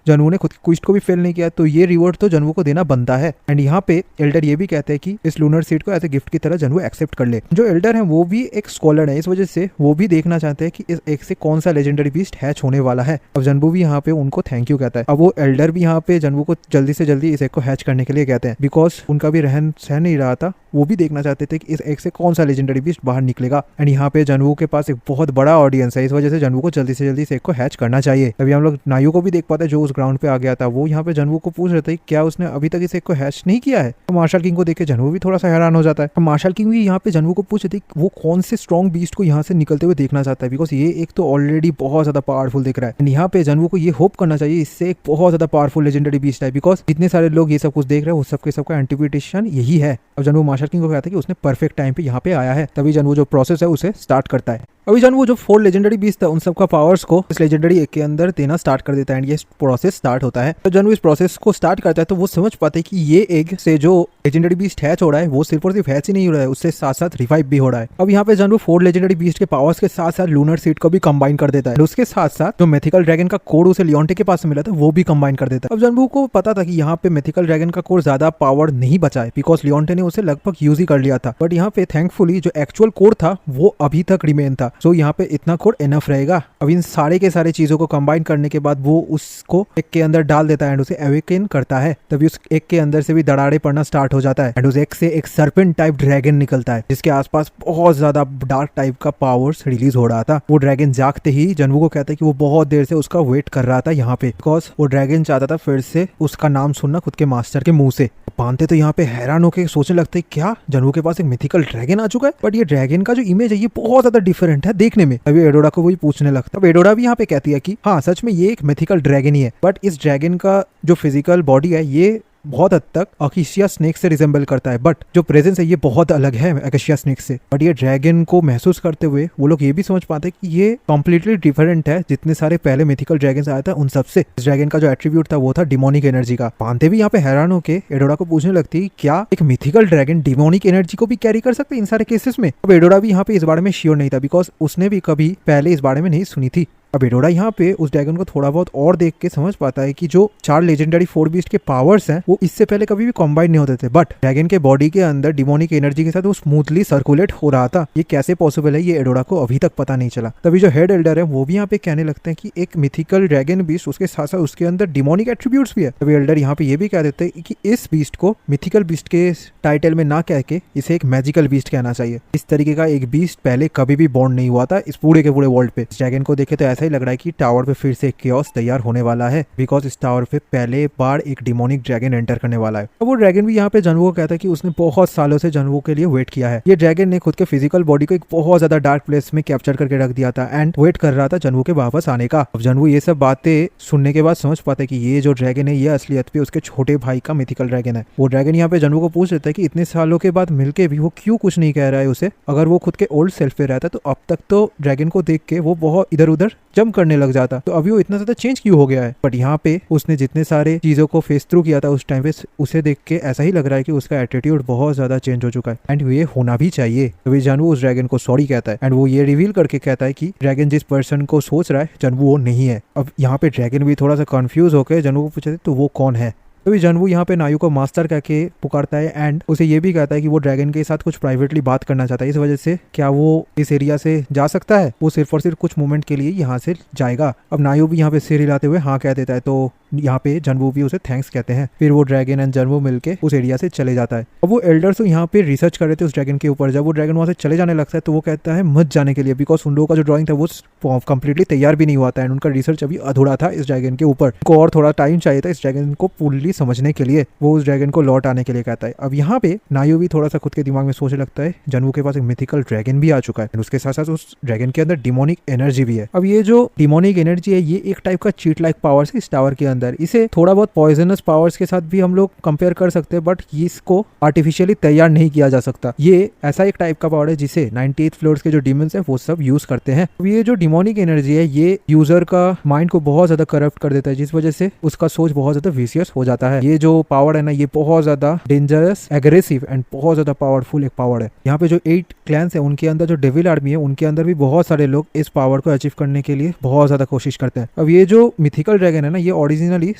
जनवू ने खुद की क्वेस्ट को भी फेल नहीं किया, तो ये रिवॉर्ड तो जनवू को देना बनता है। एंड यहाँ पे एल्डर ये भी कहते हैं कि इस लूनर सीड को एज ए गिफ्ट की तरह जनवू एक्सेप्ट कर ले। जो एल्डर है वो भी एक स्कॉलर है, इस वजह से वो भी देखना चाहते हैं कि इस एक से कौन सा लेजेंडरी बीस्ट हैच होने वाला है। अब जनवू भी यहाँ पे उनको थैंक यू कहता है। अब वो एल्डर भी यहाँ पे जनवू को जल्दी से जल्दी इस एक को हैच करने के लिए कहते हैं, बिकॉज उनका भी रहन सहन नहीं रहा था। वो भी देखना चाहते थे कि इस एक से कौन सा लेजेंडरी बीस्ट बाहर निकलेगा। एंड यहाँ पे जनवू के पास एक बहुत बड़ा ऑडियंस है, इस वजह से जनवू को जल्दी से जल्दी इस एक को हैच करना चाहिए। अभी हम लोग नायू को भी देख पाते हैं जो उस ग्राउंड पे आ गया था। वो यहाँ पे जनवू को पूछ रहे थे क्या उसने अभी तक इस एक को हैच नहीं किया है। तो मार्शल किंग को देख के जनवू भी थोड़ा सा हैरान हो जाता है। मार्शल किंग भी यहाँ पे जनवू को पूछ रहे थे वो कौन से स्ट्रॉन्ग बीस्ट को यहाँ से निकलते हुए देखना चाहता है, बिकॉज ये एक तो ऑलरेडी बहुत ज्यादा पावरफुल दिख रहा है। यहाँ पे जनवू को ये होप करना चाहिए इससे एक बहुत ज्यादा पावरफुल लेजेंडरी बीस्ट है, बिकॉज इतने सारे लोग ये सब कुछ देख रहे हैं, वो सबके सबका इंटरप्रिटेशन यही है। अब जनवू मार्शल किंग को कहता है कि उसने परफेक्ट टाइम पे यहाँ पे आया है। तभी जनवू जो प्रोसेस है उसे स्टार्ट करता है। अभी जनवू जो 4 लेजेंडरी बीस्ट था उन सबका पावर्स को इस लेजेंडरी एक के अंदर देना स्टार्ट कर देता है एंड ये प्रोसेस स्टार्ट होता है। तो जनवू इस प्रोसेस को स्टार्ट करता है तो वो समझ पाते हैं कि ये एग से जो लेजेंडरी बीस्ट हैच हो रहा है वो सिर्फ और सिर्फ हैच ही नहीं हो रहा है, उससे साथ साथ रिवाइव भी हो रहा है। अब यहाँ पे जनवू 4 लेजेंडरी बीस्ट के पावर्स के साथ साथ लूनर सीड को भी कंबाइन कर देता है। उसके साथ साथ जो मिथिकल ड्रैगन का कोड उसे लियोंटे के पास से मिला था वो भी कंबाइन कर देता है। अब जनवू को पता था कि यहाँ पे मिथिकल ड्रैगन का कोड ज्यादा पावर नहीं बचा है, बिकॉज लियोंटे ने उसे लगभग यूज ही कर लिया था। बट यहाँ पे थैंकफुली जो एक्चुअल कोड था वो अभी तक रिमेन था, सो यहाँ पे इतना कोड एनफ रहेगा। अब इन सारे के सारे चीजों को कंबाइन करने के बाद वो उसको एक के अंदर डाल देता है एंड उसे अवेकन करता है। तभी उस एक के अंदर से भी दराड़े पड़ना स्टार्ट हो जाता है एंड उस एक से एक सर्पेंट टाइप ड्रैगन निकलता है जिसके आसपास बहुत ज्यादा डार्क टाइप का पावर्स रिलीज हो रहा था। वो ड्रैगन जागते ही जनवू को कहता है कि वो बहुत देर से उसका वेट कर रहा था यहाँ पे, बिकॉज वो ड्रैगन चाहता था फिर से उसका नाम सुनना खुद के मास्टर के मुंह से। पांते तो यहाँ पे हैरान होकर सोचने लगते हैं क्या जनवू के पास एक मिथिकल ड्रैगन आ चुका है, बट ये ड्रैगन का जो इमेज है ये बहुत ज्यादा डिफरेंट है देखने में। अभी एडोरा को वही पूछने लगता है। अब एडोरा भी यहाँ पे कहती है कि हाँ सच में ये एक मिथिकल ड्रैगन ही है, बट इस ड्रैगन का जो फिजिकल बॉडी है ये बहुत हद तक अकेशिया स्नेक से रिजेंबल करता है, बट जो प्रेजेंस है ये बहुत अलग है अकेशिया स्नेक से। बट ये ड्रैगन को महसूस करते हुए वो लोग ये भी समझ पाते हैं कि ये कम्प्लीटली डिफरेंट है जितने सारे पहले मिथिकल ड्रैगन आया था उन सबसे। इस ड्रैगन का जो एट्रीब्यूट था वो था डिमोनिक एनर्जी का। पांते भी यहाँ पे हैरान होके एडोरा को पूछने लगती है क्या एक मिथिकल ड्रैगन डिमोनिक एनर्जी को भी कैरी कर सकते इन सारे केसेस में। अब एडोरा भी यहाँ पे इस बारे में श्योर नहीं था, बिकॉज उसने भी कभी पहले इस बारे में नहीं सुनी थी। अब एडोरा यहाँ पे उस ड्रैगन को थोड़ा बहुत और देख के समझ पाता है कि जो 4 लेजेंडरी 4 बीस्ट के पावर्स हैं वो इससे पहले कभी भी कॉम्बाइन नहीं होते थे, बट ड्रैगन के बॉडी के अंदर डिमोनिक एनर्जी के साथ वो स्मूथली सर्कुलेट हो रहा था। ये कैसे पॉसिबल है ये एडोरा को अभी तक पता नहीं चला। तभी जो हेड एल्डर है वो भी यहाँ पे कहने लगते हैं कि एक मिथिकल ड्रैगन बीस्ट उसके साथ साथ उसके अंदर डिमोनिक एट्रीब्यूट्स भी है। तभी एल्डर यहाँ पे ये भी कह देते हैं कि इस बीस्ट को मिथिकल बीस्ट के टाइटल में ना कह के इसे एक मैजिकल बीस्ट कहना चाहिए। इस तरीके का एक बीस्ट पहले कभी भी बॉर्न नहीं हुआ था इस पूरे के पूरे वर्ल्ड पे। इस ड्रैगन को देखे तो ऐसा ही लग रहा है कि टावर पे फिर से केओस तैयार होने वाला है, बिकॉज इस टावर पे पहले बार एक डिमोनिक ड्रैगन एंटर करने वाला है। अब वो ड्रैगन भी यहाँ पे जनवू को कहता है कि उसने बहुत सालों से जनवू के लिए वेट किया है। ये ड्रैगन ने खुद के फिजिकल बॉडी को एक बहुत ज्यादा डार्क प्लेस में कैप्चर करके रख दिया था एंड वेट कर रहा था जनवू के वापस आने का। अब जनवू ये सब बातें सुनने के बाद समझ पाता है कि ये जो ड्रैगन है ये असलियत पे उसके छोटे भाई का मिथिकल ड्रैगन है। वो ड्रैगन यहाँ पे जनवू को पूछ लेता है कि इतने सालों के बाद मिलके भी वो क्यों कुछ नहीं कह रहा है उसे। अगर वो खुद के ओल्ड सेल्फ पे रहता तो अब तक तो ड्रैगन को देख के वो बहुत इधर उधर जंप करने लग जाता, तो अभी वो इतना ज्यादा चेंज क्यों हो गया है। बट यहाँ पे उसने जितने सारे चीजों को फेस थ्रू किया था उस टाइम पे उसे देख के ऐसा ही लग रहा है कि उसका एटीट्यूड बहुत ज्यादा चेंज हो चुका है एंड ये होना भी चाहिए। तो जानवू उस ड्रैगन को सॉरी कहता है एंड वो ये रिवील करके कहता है कि ड्रैगन जिस पर्सन को सोच रहा है जानवू वो नहीं है। अब यहाँ पे ड्रैगन भी थोड़ा सा कंफ्यूज होकर जानवू को पूछते तो वो कौन है। तभी जानवू यहाँ पे नायू को मास्टर कह के पुकारता है एंड उसे ये भी कहता है कि वो ड्रैगन के साथ कुछ प्राइवेटली बात करना चाहता है, इस वजह से क्या वो इस एरिया से जा सकता है। वो सिर्फ और सिर्फ कुछ मोमेंट के लिए यहाँ से जाएगा। अब नायू भी यहाँ पे सिर हिलाते हुए हाँ कह देता है। तो यहाँ पे जनवू भी उसे थैंक्स कहते हैं। फिर वो ड्रैगन एंड जनवू मिलके उस एरिया से चले जाता है। अब वो एल्डर्स तो यहाँ पे रिसर्च कर रहे थे उस ड्रैगन के ऊपर। जब वो ड्रैगन वहां से चले जाने लगता है तो वो कहता है मत जाने के लिए, बिकॉज उन लोगों का जो ड्राइंग था वो कंप्लीटली तैयार भी नहीं हुआ था एंड उनका रिसर्च अभी अधूरा था इस ड्रैगन के ऊपर। उनको और थोड़ा टाइम चाहिए था इस ड्रैगन को फुल्ली समझने के लिए। वो उस ड्रैगन को लौट आने के लिए कहता है। अब यहाँ पे नायु भी थोड़ा सा खुद के दिमाग में सोचने लगता है जनवू के पास एक मिथिकल ड्रैगन भी आ चुका है, उसके साथ साथ उस ड्रैगन के अंदर डिमोनिक एनर्जी भी है। अब ये जो डिमोनिक एनर्जी है ये एक टाइप का चीट लाइक पावर है इस टावर के अंदर। इसे थोड़ा बहुत पॉइजनस पावर्स के साथ भी हम लोग कंपेयर कर सकते हैं, बट इसको आर्टिफिशियली तैयार नहीं किया जा सकता। ये ऐसा एक टाइप का पावर है जिसे 98th फ्लोर्स के जो डीमंस है वो सब यूज करते हैं। अब ये जो डिमोनिक एनर्जी है ये यूजर का माइंड को बहुत ज्यादा करप्ट कर देता है, जिस वजह से उसका सोच बहुत ज्यादा विशियस हो जाता है। ये जो पावर है ना ये बहुत ज्यादा डेंजरस, एग्रेसिव एंड बहुत ज्यादा पावरफुल एक पावर है। यहाँ पे जो 8 क्लैंस है उनके अंदर जो डेविल आर्मी है उनके अंदर भी बहुत सारे लोग इस पावर को अचीव करने के लिए बहुत ज्यादा कोशिश करते हैं। अब ये जो मिथिकल ड्रैगन है ना ये ओरिजिनली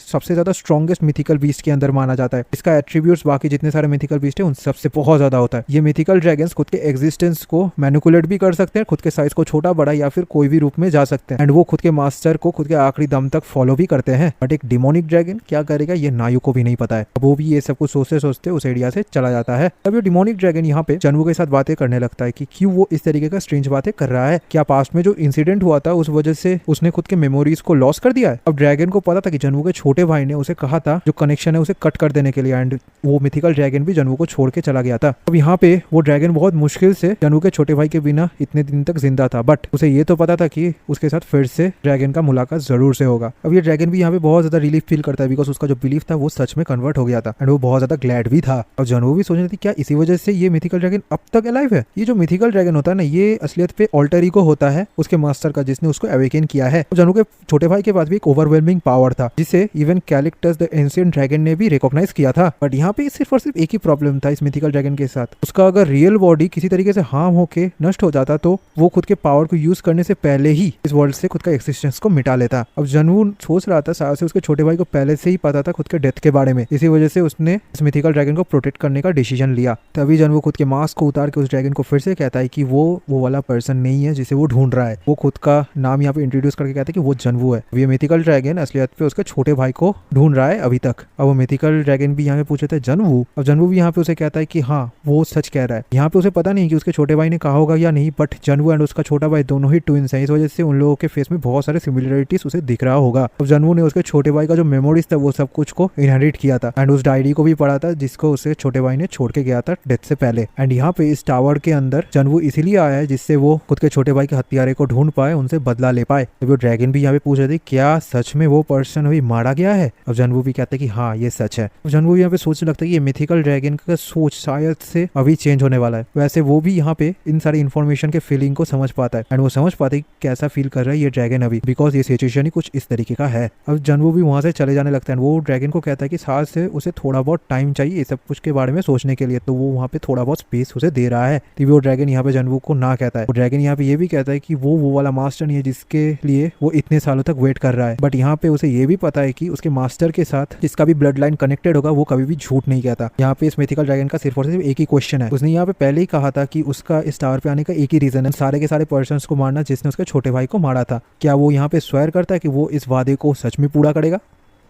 सबसे ज्यादा स्ट्रॉन्गेस्ट मिथिकल बीस्ट के अंदर माना जाता है। इसका एट्रीब्यूट्स बाकी जितने सारे मिथिकल बीस्ट है उन सबसे बहुत ज्यादा होता है। ये मिथिकल ड्रैगन्स खुद के एग्जिस्टेंस को मैनिपुलेट भी कर सकते हैं, खुद के साइज को छोटा बड़ा या फिर कोई भी रूप में जा सकते हैं एंड वो खुद के मास्टर को खुद के आखिरी दम तक फॉलो भी करते हैं। बट एक डिमोनिक ड्रैगन क्या करेगा ये नायु को भी नहीं पता है। वो भी ये सब कुछ सोचते सोचते उस एरिया से चला जाता है। तब ये डिमोनिक ड्रैगन यहाँ पे जनवू के साथ बातें करने लगता है कि क्यों वो इस तरीके का स्ट्रेंज बातें कर रहा है। क्या पास्ट में जो इंसिडेंट हुआ था उस वजह से उसने खुद के मेमोरीज को लॉस कर दिया है। अब ड्रैगन को पता था कि जनवू के छोटे भाई ने उसे कहा था जो कनेक्शन है उसे कट कर देने के लिए एंड वो मिथिकल ड्रैगन भी जनवू को छोड़ के चला गया था। अब यहाँ पे वो ड्रैगन बहुत मुश्किल से जनवू के छोटे भाई के बिना इतने दिन तक जिंदा था, बट उसे ये तो पता था कि उसके साथ फिर से ड्रैगन का मुलाकात जरूर से होगा। अब ये ड्रैगन भी यहाँ पे बहुत ज्यादा रिलीफ फील करता है बिकॉज उसका जो बिलीफ था वो सच में कन्वर्ट हो गया था एंड वो बहुत ज्यादा ग्लैड भी था। और जनवू भी सोच रही थी क्या इसी वजह से ये मिथिकल ड्रैगन अब तक अलाइव है। ये जो मिथिकल ड्रैगन होता है ना ये असलियत पे ऑल्टर ईगो होता है उसके मास्टर का जिसने उसको अवेकन किया है। जनवू के छोटे भाई के पास भी एक ओवरवेलमिंग पावर था जिसे इवन कैलिक्टस द एंशिएंट ड्रैगन ने भी रिकॉग्नाइज किया था। बट यहाँ पे सिर्फ और सिर्फ एक ही प्रॉब्लम था इस मिथिकल ड्रैगन के साथ, उसका अगर रियल बॉडी किसी तरीके से हार्म होके नष्ट हो जाता तो वो खुद के पावर को यूज करने से पहले ही इस वर्ल्ड से खुद का एक्सिस्टेंस को मिटा लेता। अब जनवू सोच रहा था शायद से उसके छोटे भाई को पहले से ही पता था खुद के डेथ के बारे में, इसी वजह से उसने इस मिथिकल ड्रैगन को प्रोटेक्ट करने का डिसीजन लिया। तभी जनवू खुद के मास्क को उतार के उस ड्रैगन को फिर से कहता है कि वो वाला पर्सन नहीं है जिसे वो ढूंढ रहा है। वो खुद का नाम यहाँ पे इंट्रोड्यूस करके कहता है कि वो जनवू है। ये मिथिकल ड्रैगन असलियत पे उसके छोटे भाई को ढूंढ रहा है अभी तक। अब वो मिथिकल ड्रैगन भी यहाँ पे पूछे थे जनवू। अब जनवू भी यहाँ पे उसे कहता है कि हाँ वो सच कह रहा है। यहाँ पे उसे पता नहीं कि उसके छोटे भाई ने कहा होगा या नहीं, बट जनवू एंड उसका छोटा भाई दोनों ही ट्विंस हैं, इस वजह से उन लोगों के फेस में बहुत सारे सिमिलरिटीज उसे दिख रहा होगा। अब जनवू ने उसके छोटे भाई का जो मेमोरीज था वो सब कुछ को इनहेरिट किया था एंड उस डायरी को भी पढ़ा था जिसको उसके छोटे भाई ने छोड़ के गया था डेथ से पहले। एंड यहाँ पे इस टावर के अंदर जनवू इसीलिए आया है जिससे वो खुद के छोटे भाई के हत्यारे को ढूंढ पाए, उनसे बदला ले पाए। तो वो ड्रैगन भी यहाँ पे पूछ रहे थे क्या सच में वो पर्सन अभी मारा गया है। अब जनवू भी कहते हैं कि हाँ ये सच है। अब जनवू यहाँ पे सोचने लगता है कि ये मिथिकल ड्रैगन का सोच शायद से अभी चेंज होने वाला है। वैसे वो भी यहाँ पे इन सारी इन्फॉर्मेशन के फीलिंग को समझ पाता है एंड वो समझ पाता है कैसा फील कर रहा है ये ड्रैगन अभी, बिकॉज ये सिचुएशन ही कुछ इस तरीके का है। अब जनवू भी वहां से चले जाने लगता है। वो ड्रैगन को कहता है कि साथ से उसे थोड़ा बहुत टाइम चाहिए ये सब कुछ के बारे में सोचने के लिए, तो वो वहाँ पे थोड़ा बहुत स्पेस उसे दे रहा है। तो वो ड्रैगन यहाँ पे जनवू को ना कहता है। वो ड्रैगन यहाँ पे ये भी कहता है कि वो वाला मास्टर नहीं है जिसके लिए वो इतने सालों तक वेट कर रहा है, बट यहाँ पे उसे ये भी पता है कि उसके मास्टर के साथ जिसका भी ब्लड लाइन कनेक्टेड होगा वो कभी भी झूठ नहीं कहता। यहाँ पे इस मिथिकल ड्रैगन का सिर्फ और सिर्फ एक ही क्वेश्चन है। उसने यहाँ पे पहले ही कहा था कि उसका इस टावर पे आने का एक ही रीजन है, सारे के सारे पर्सन्स को मारना जिसने उसके छोटे भाई को मारा था। क्या वो यहाँ पे स्वेयर करता है कि वो इस वादे को सच में पूरा करेगा।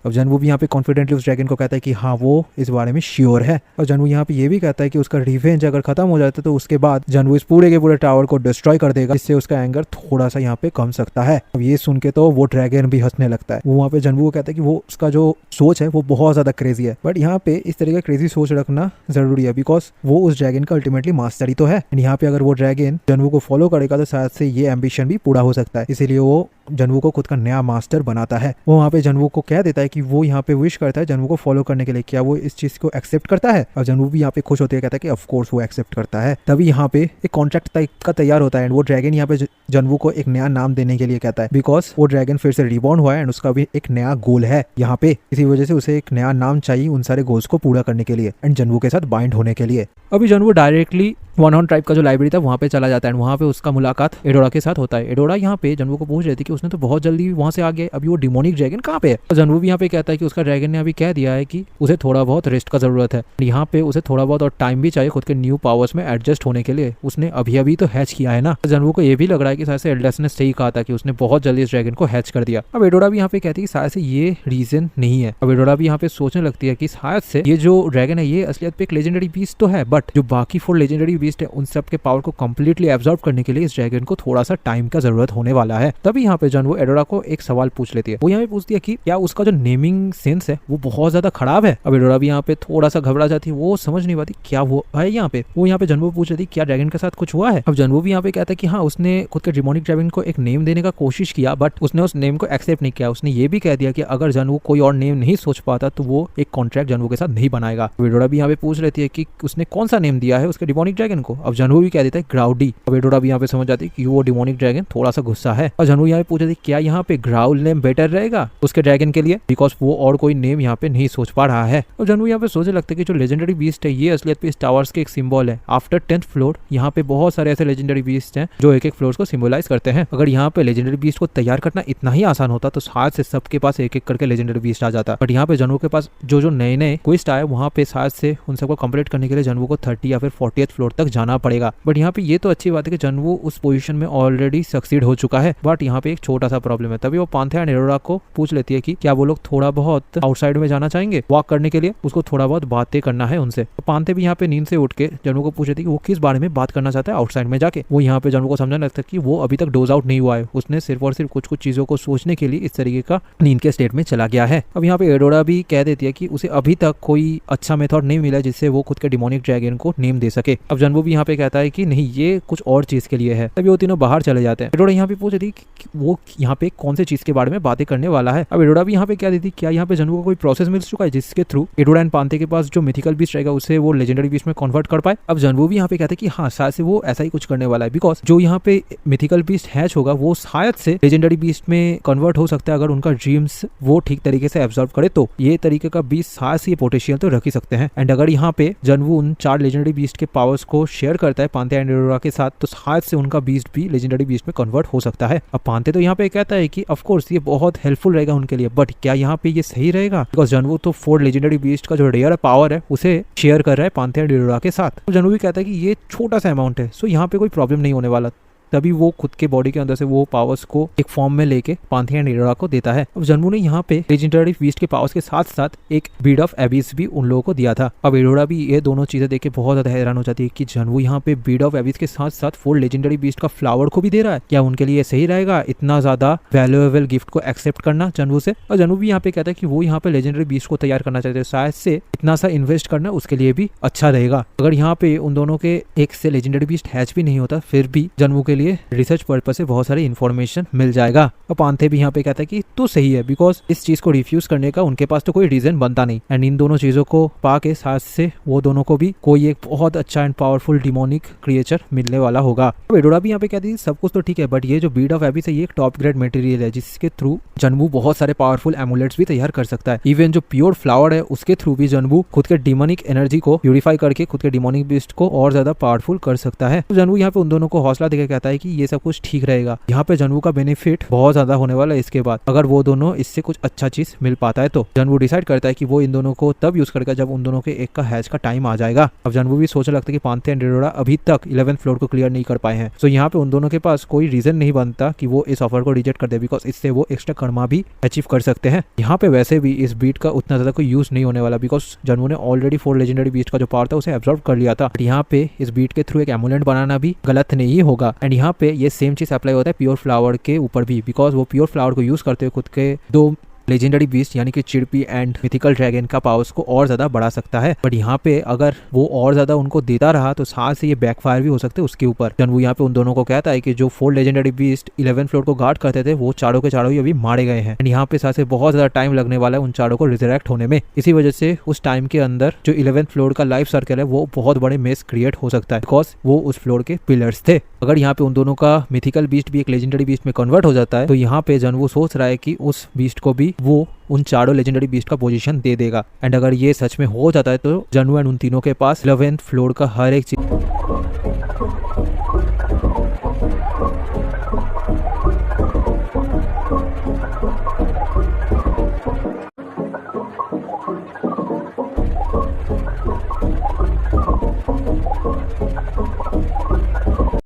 अब जनवू भी यहाँ पे कॉन्फिडेंटली उस ड्रैगन को कहता है कि हाँ वो इस बारे में श्योर है। और जनवू यहाँ पे ये भी कहता है कि उसका रिवेंज अगर खत्म हो जाता है तो उसके बाद जनवू इस पूरे के पूरे टावर को डिस्ट्रॉय कर देगा, जिससे उसका एंगर थोड़ा सा यहाँ पे कम सकता है। अब ये सुन के तो वो ड्रैगन भी हंसने लगता है। वो वहाँ पे जनवू को कहता है कि वो उसका जो सोच है वो बहुत ज्यादा क्रेजी है, बट यहाँ पे इस तरह का क्रेजी सोच रखना जरूरी है बिकॉज वो उस ड्रैगन का अल्टीमेटली मास्टर ही तो है। यहाँ पे अगर वो ड्रैगन जनवू को फॉलो करेगा तो शायद से ये एम्बिशन भी पूरा हो सकता है, इसीलिए वो जनवू को खुद का नया मास्टर बनाता है। वो वहाँ पे जनवू को कह देता है कि वो यहाँ पे विश करता है जनवू को फॉलो करने के लिए। क्या वो इस चीज को एक्सेप्ट करता है। और जनवू भी यहाँ पे खुश होते हैं, कहता है कि ऑफ कोर्स वो एक्सेप्ट करता है। तभी यहाँ पे एक कॉन्ट्रैक्ट टाइप का तैयार होता है एंड वो ड्रैगन यहाँ पे जनवू को एक नया नाम देने के लिए कहता है बिकॉज वो ड्रैगन फिर से रिबॉर्न हुआ है एंड उसका भी एक नया गोल है यहाँ पे, इसी वजह से उसे एक नया नाम चाहिए उन सारे गोल्स को पूरा करने के लिए एंड जनवू के साथ बाइंड होने के लिए। अभी जनवू डायरेक्टली वन ऑन ट्राइब का जो लाइब्रेरी था वहाँ पे चला जाता है एंड वहाँ पे उसका मुलाकात एडोरा के साथ होता है। एडोरा यहाँ पे जनवू को पूछ रही थी कि कि उसने तो बहुत जल्दी वहां से आ गया, अभी वो डिमोनिक ड्रैगन कहाँ पे है। तो जनवू भी यहाँ पे कहता है कि उसका ड्रैगन ने अभी कह दिया है कि उसे थोड़ा बहुत रेस्ट का जरूरत है, यहाँ पे उसे थोड़ा बहुत और टाइम भी चाहिए खुद के न्यू पावर्स में एडजस्ट होने के लिए। उसने अभी अभी तो हैच किया है ना। जनवू को ये भी लग रहा है कि शायद से एल्डस ने सही कहा था कि उसने बहुत जल्दी इस ड्रैगन को हैच कर दिया। अब एडोरा भी यहाँ पे कहती है कि शायद से ये रीजन नहीं है। अब एडोरा भी यहाँ पे सोचने लगती है कि शायद से ये जो ड्रैगन है ये असलियत पे एक लेजेंडरी बीस्ट तो है, बट जो बाकी 4 लेजेंडरी बीस्ट है उन सब के पावर को कंप्लीटली एब्जॉर्ब करने के लिए इस ड्रैगन को थोड़ा सा टाइम का जरूरत होने वाला है। तभी यहाँ पे जनवू एडोरा को एक सवाल पूछ लेती है। वो यहाँ पे पूछती है कि क्या उसका जो नेमिंग सेंस है वो बहुत ज्यादा खराब है। अब एडोरा भी यहाँ पे थोड़ा सा घबरा जाती है, वो समझ नहीं पाती क्या वो है यहाँ पे। वो यहाँ पे जनवू पूछ रही थी क्या ड्रैगन के साथ कुछ हुआ है। अब जनवू भी यहाँ पे कहता है कि हाँ उसने खुद के डिमोनिक ड्रैगन को एक नेम देने का कोशिश किया, बट उसने उस नेम को एक्सेप्ट नहीं किया। उसने ये भी कह दिया कि अगर जनवू कोई और नेम नहीं सोच पाता तो वो एक कॉन्ट्रैक्ट जनवू के साथ नहीं बनाएगा। एडोरा भी यहाँ पे पूछ लेती है कि उसने कौन सा नेम दिया है उसके डिमोनिक ड्रैगन को। अब जनवू भी कह देता है ग्राउडी। अब एडोरा भी यहाँ पे समझ जाती है कि वो डिमोनिक ड्रैगन थोड़ा सा गुस्सा है। और जनवू यहाँ पे पूछ रही क्या यहाँ पे ग्राउल नेम बेटर रहेगा उसके ड्रैगन के लिए, बिकॉज वो और कोई नेम यहाँ पे नहीं सोच पा रहा है। और जनवू यहाँ पे सोचने लगता है कि जो लेजेंडरी बीस्ट है ये असलियत पे इस टावर्स के एक सिंबल है। आफ्टर 10th फ्लोर यहाँ पे बहुत सारे ऐसे लेजेंडरी बीस्ट हैं जो एक एक फ्लोर को सिंबलाइज करते हैं। अगर यहाँ पे लेजेंडरी बीस्ट को तैयार करना इतना ही आसान होता तो शायद से सबके पास एक एक करके लेजेंडरी बीस्ट आ जाता, बट यहाँ पे जनवू के पास जो नए नए क्वेस्ट आए वहाँ पे शायद से उन सबको कंप्लीट करने के लिए जनवू को 30 या फिर 40th फ्लोर तक जाना पड़ेगा। बट यहाँ पे ये तो अच्छी बात है कि जनवू उस पोजीशन में ऑलरेडी सक्सीड हो चुका है, बट यहाँ पे एक छोटा सा प्रॉब्लम है। तभी वो पांथेया एंड एडोरा को पूछ लेती है कि क्या वो लोग थोड़ा बहुत आउटसाइड में जाना चाहेंगे वॉक करने के लिए, उसको थोड़ा बहुत बातें करना है उनसे। तो पांथे भी यहाँ पे नींद से उठ के जनवू को पूछ रही थी कि वो किस बारे में बात करना चाहता है आउटसाइड में जाके। वो यहाँ पे जनवू को समझने लगता है कि वो अभी तक डोज आउट नहीं हुआ है, उसने सिर्फ और सिर्फ कुछ कुछ चीजों को सोचने के लिए इस तरीके का नींद के स्टेट में चला गया है। अब यहाँ पे एडोरा भी कह देती है कि उसे अभी तक कोई अच्छा मेथड नहीं मिला जिससे वो खुद के डिमोनिक ड्रैगन को नेम दे सके। अब जनवू भी यहाँ पे कहता है कि नहीं ये कुछ और चीज के लिए है। तभी वो तीनों बाहर चले जाते हैं। एडोरा यहाँ पे पूछ रही थी कि वो यहाँ पे कौन से चीज के बारे में बातें करने वाला है। अब एडोरा भी यहाँ पे क्या देती क्या यहाँ पे जनवू को कोई प्रोसेस मिल चुका है जिसके थ्रू एडोरा एंड पांथे के पास जो मिथिकल बीस्ट रहेगा उसे वो लेजेंडरी बीस्ट में कन्वर्ट कर पाए। अब जनवू भी यहाँ पे कहते हैं कि हाँ शायद से वो ऐसा ही कुछ करने वाला है, बिकॉज जो यहाँ पे मिथिकल बीस्ट हैच होगा वो शायद से लेजेंडरी बीस्ट में कन्वर्ट हो सकता है अगर उनका ड्रीम्स वो ठीक तरीके से एब्जॉर्व करे तो ये तरीके का बीस्ट शायद से ये पोटेंशियल तो रख ही सकते हैं। एंड अगर यहाँ पे जनवू उन 4 लेजेंडरी बीस्ट के पावर्स को शेयर करता है पांथे एंड एडोरा के साथ तो शायद से उनका बीस्ट भी लेजेंडरी बीस्ट में कन्वर्ट हो सकता है। अब पांथे तो यहाँ पे कहता है कि ऑफ कोर्स ये बहुत हेल्पफुल रहेगा उनके लिए, बट क्या यहाँ पे ये सही रहेगा, बिकॉज जनवू तो 4 लेजेंडरी बीस्ट का जो रेयर पावर है उसे शेयर कर रहा है पांथे एंड एडोरा के साथ। तो जनवू भी कहता है कि ये छोटा सा अमाउंट है, सो यहाँ पे कोई प्रॉब्लम नहीं होने वाला। तभी वो खुद के बॉडी के अंदर से वो पावर्स को एक फॉर्म में लेके पांथे एंड एडोरा को देता है। अब जनवू ने यहाँ पे लेजेंडरी बीस्ट के पावर्स के साथ साथ एक बीड ऑफ एबिस भी उन लोगों को दिया था। अब एडोरा भी ये दोनों चीजें देख के बहुत ज्यादा हैरान हो जाती है कि जनवू यहाँ पे बीड ऑफ एबिस के साथ साथ 4 लेजेंडरी बीस्ट का फ्लावर को भी दे रहा है, क्या उनके लिए सही रहेगा इतना ज्यादा वैल्यूएबल गिफ्ट को एक्सेप्ट करना जनवू से। और जनवू भी यहाँ पे कहता है कि वो यहाँ पे लेजेंडरी बीस्ट को तैयार करना चाहते हैं, शायद से इतना सा इन्वेस्ट करना उसके लिए भी अच्छा रहेगा। अगर यहाँ पे उन दोनों के एक से लेजेंडरी बीस्ट हैच भी नहीं होता फिर भी जनवू के लिए रिसर्च पर्पस से बहुत सारी इन्फॉर्मेशन मिल जाएगा। और पांथे भी यहाँ पे कहता है कि तो सही है, बिकॉज इस चीज को रिफ्यूज करने का उनके पास तो कोई रीजन बनता नहीं। एंड इन दोनों चीजों को पाके साथ से वो दोनों को भी कोई एक बहुत अच्छा एंड पावरफुल डिमोनिक क्रिएचर मिलने वाला होगा। अब एडोरा भी यहाँ पे कहती है सब कुछ तो ठीक है, बट ये जो बीड ऑफ एबिस है ये एक टॉप ग्रेड मटेरियल है जिसके थ्रू जनवू बहुत सारे पावरफुल एमुलेट्स भी तैयार कर सकता है। इवन जो प्योर फ्लावर है उसके थ्रू भी जनवू खुद के डिमोनिक एनर्जी को प्यूरिफाई करके खुद के डिमोनिक बीस्ट को और ज्यादा पावरफुल कर सकता है। तो जनवू यहाँ पे उन दोनों को हौसला देकर कहता है कि ये सब कुछ ठीक रहेगा। यहाँ पे जनवू का बेनिफिट बहुत ज्यादा होने वाला है इसके बाद, अगर वो दोनों इससे कुछ अच्छा चीज मिल पाता है तो। जनवू डिसाइड करता है कि वो इन दोनों को तब यूज करेगा जब उन दोनों के एक का हैच का टाइम आ जाएगा। अब जनवू भी सोचने लगता है कि पांथे एंड एडोरा अभी तक 11th फ्लोर को क्लियर नहीं कर पाए हैं, तो यहाँ पे उन दोनों के पास कोई रीजन नहीं बनता कि वो इस ऑफर को रिजेक्ट कर दे, बिकॉज इससे वो एक्स्ट्रा कर्मा भी अचीव कर सकते हैं। यहाँ पे वैसे भी इस बीट का उतना ज्यादा कोई यूज नहीं होने वाला, बिकॉज जनवू ने ऑलरेडी 4 लेजेंडरी बीस्ट का जो पावर था उसे एब्जॉर्ब कर लिया था। यहाँ पे इस बीट के थ्रू एक एमुलेट बनाना भी गलत नहीं होगा। एंड यहाँ पे ये सेम चीज अप्लाई होता है प्योर फ्लावर के ऊपर भी, बिकॉज वो प्योर फ्लावर को यूज करते हुए खुद के 2 लेजेंडरी बीस्ट यानी कि चिड़पी एंड मिथिकल ड्रैगन का पावर्स को और ज्यादा बढ़ा सकता है। बट यहाँ पे अगर वो और ज्यादा उनको देता रहा तो साथ से ये बैकफायर भी हो सकते हैं उसके ऊपर। जनवू यहाँ पे उन दोनों को कहता है कि जो 4 लेजेंडरी बीस्ट 11th फ्लोर को गार्ड करते थे वो चारों के चारों ही अभी मारे गए हैं। यहाँ पे साथ से बहुत ज्यादा टाइम लगने वाला है उन चारों को रिजरेक्ट होने में। इसी वजह से उस टाइम के अंदर जो 11th फ्लोर का लाइफ सर्कल है वो बहुत बड़े मेस क्रिएट हो सकता है, बिकॉज वो उस फ्लोर के पिलर्स थे। अगर यहाँ पे उन दोनों का मिथिकल बीस्ट भी एक लेजेंडरी बीस्ट में कन्वर्ट हो जाता है तो यहाँ पे जनवू सोच रहा है कि उस बीस्ट को भी वो उन चारों लेजेंडरी बीस्ट का पोजीशन दे देगा। एंड अगर ये सच में हो जाता है तो जनवू एंड उन तीनों के पास 11th फ्लोर का हर एक चीज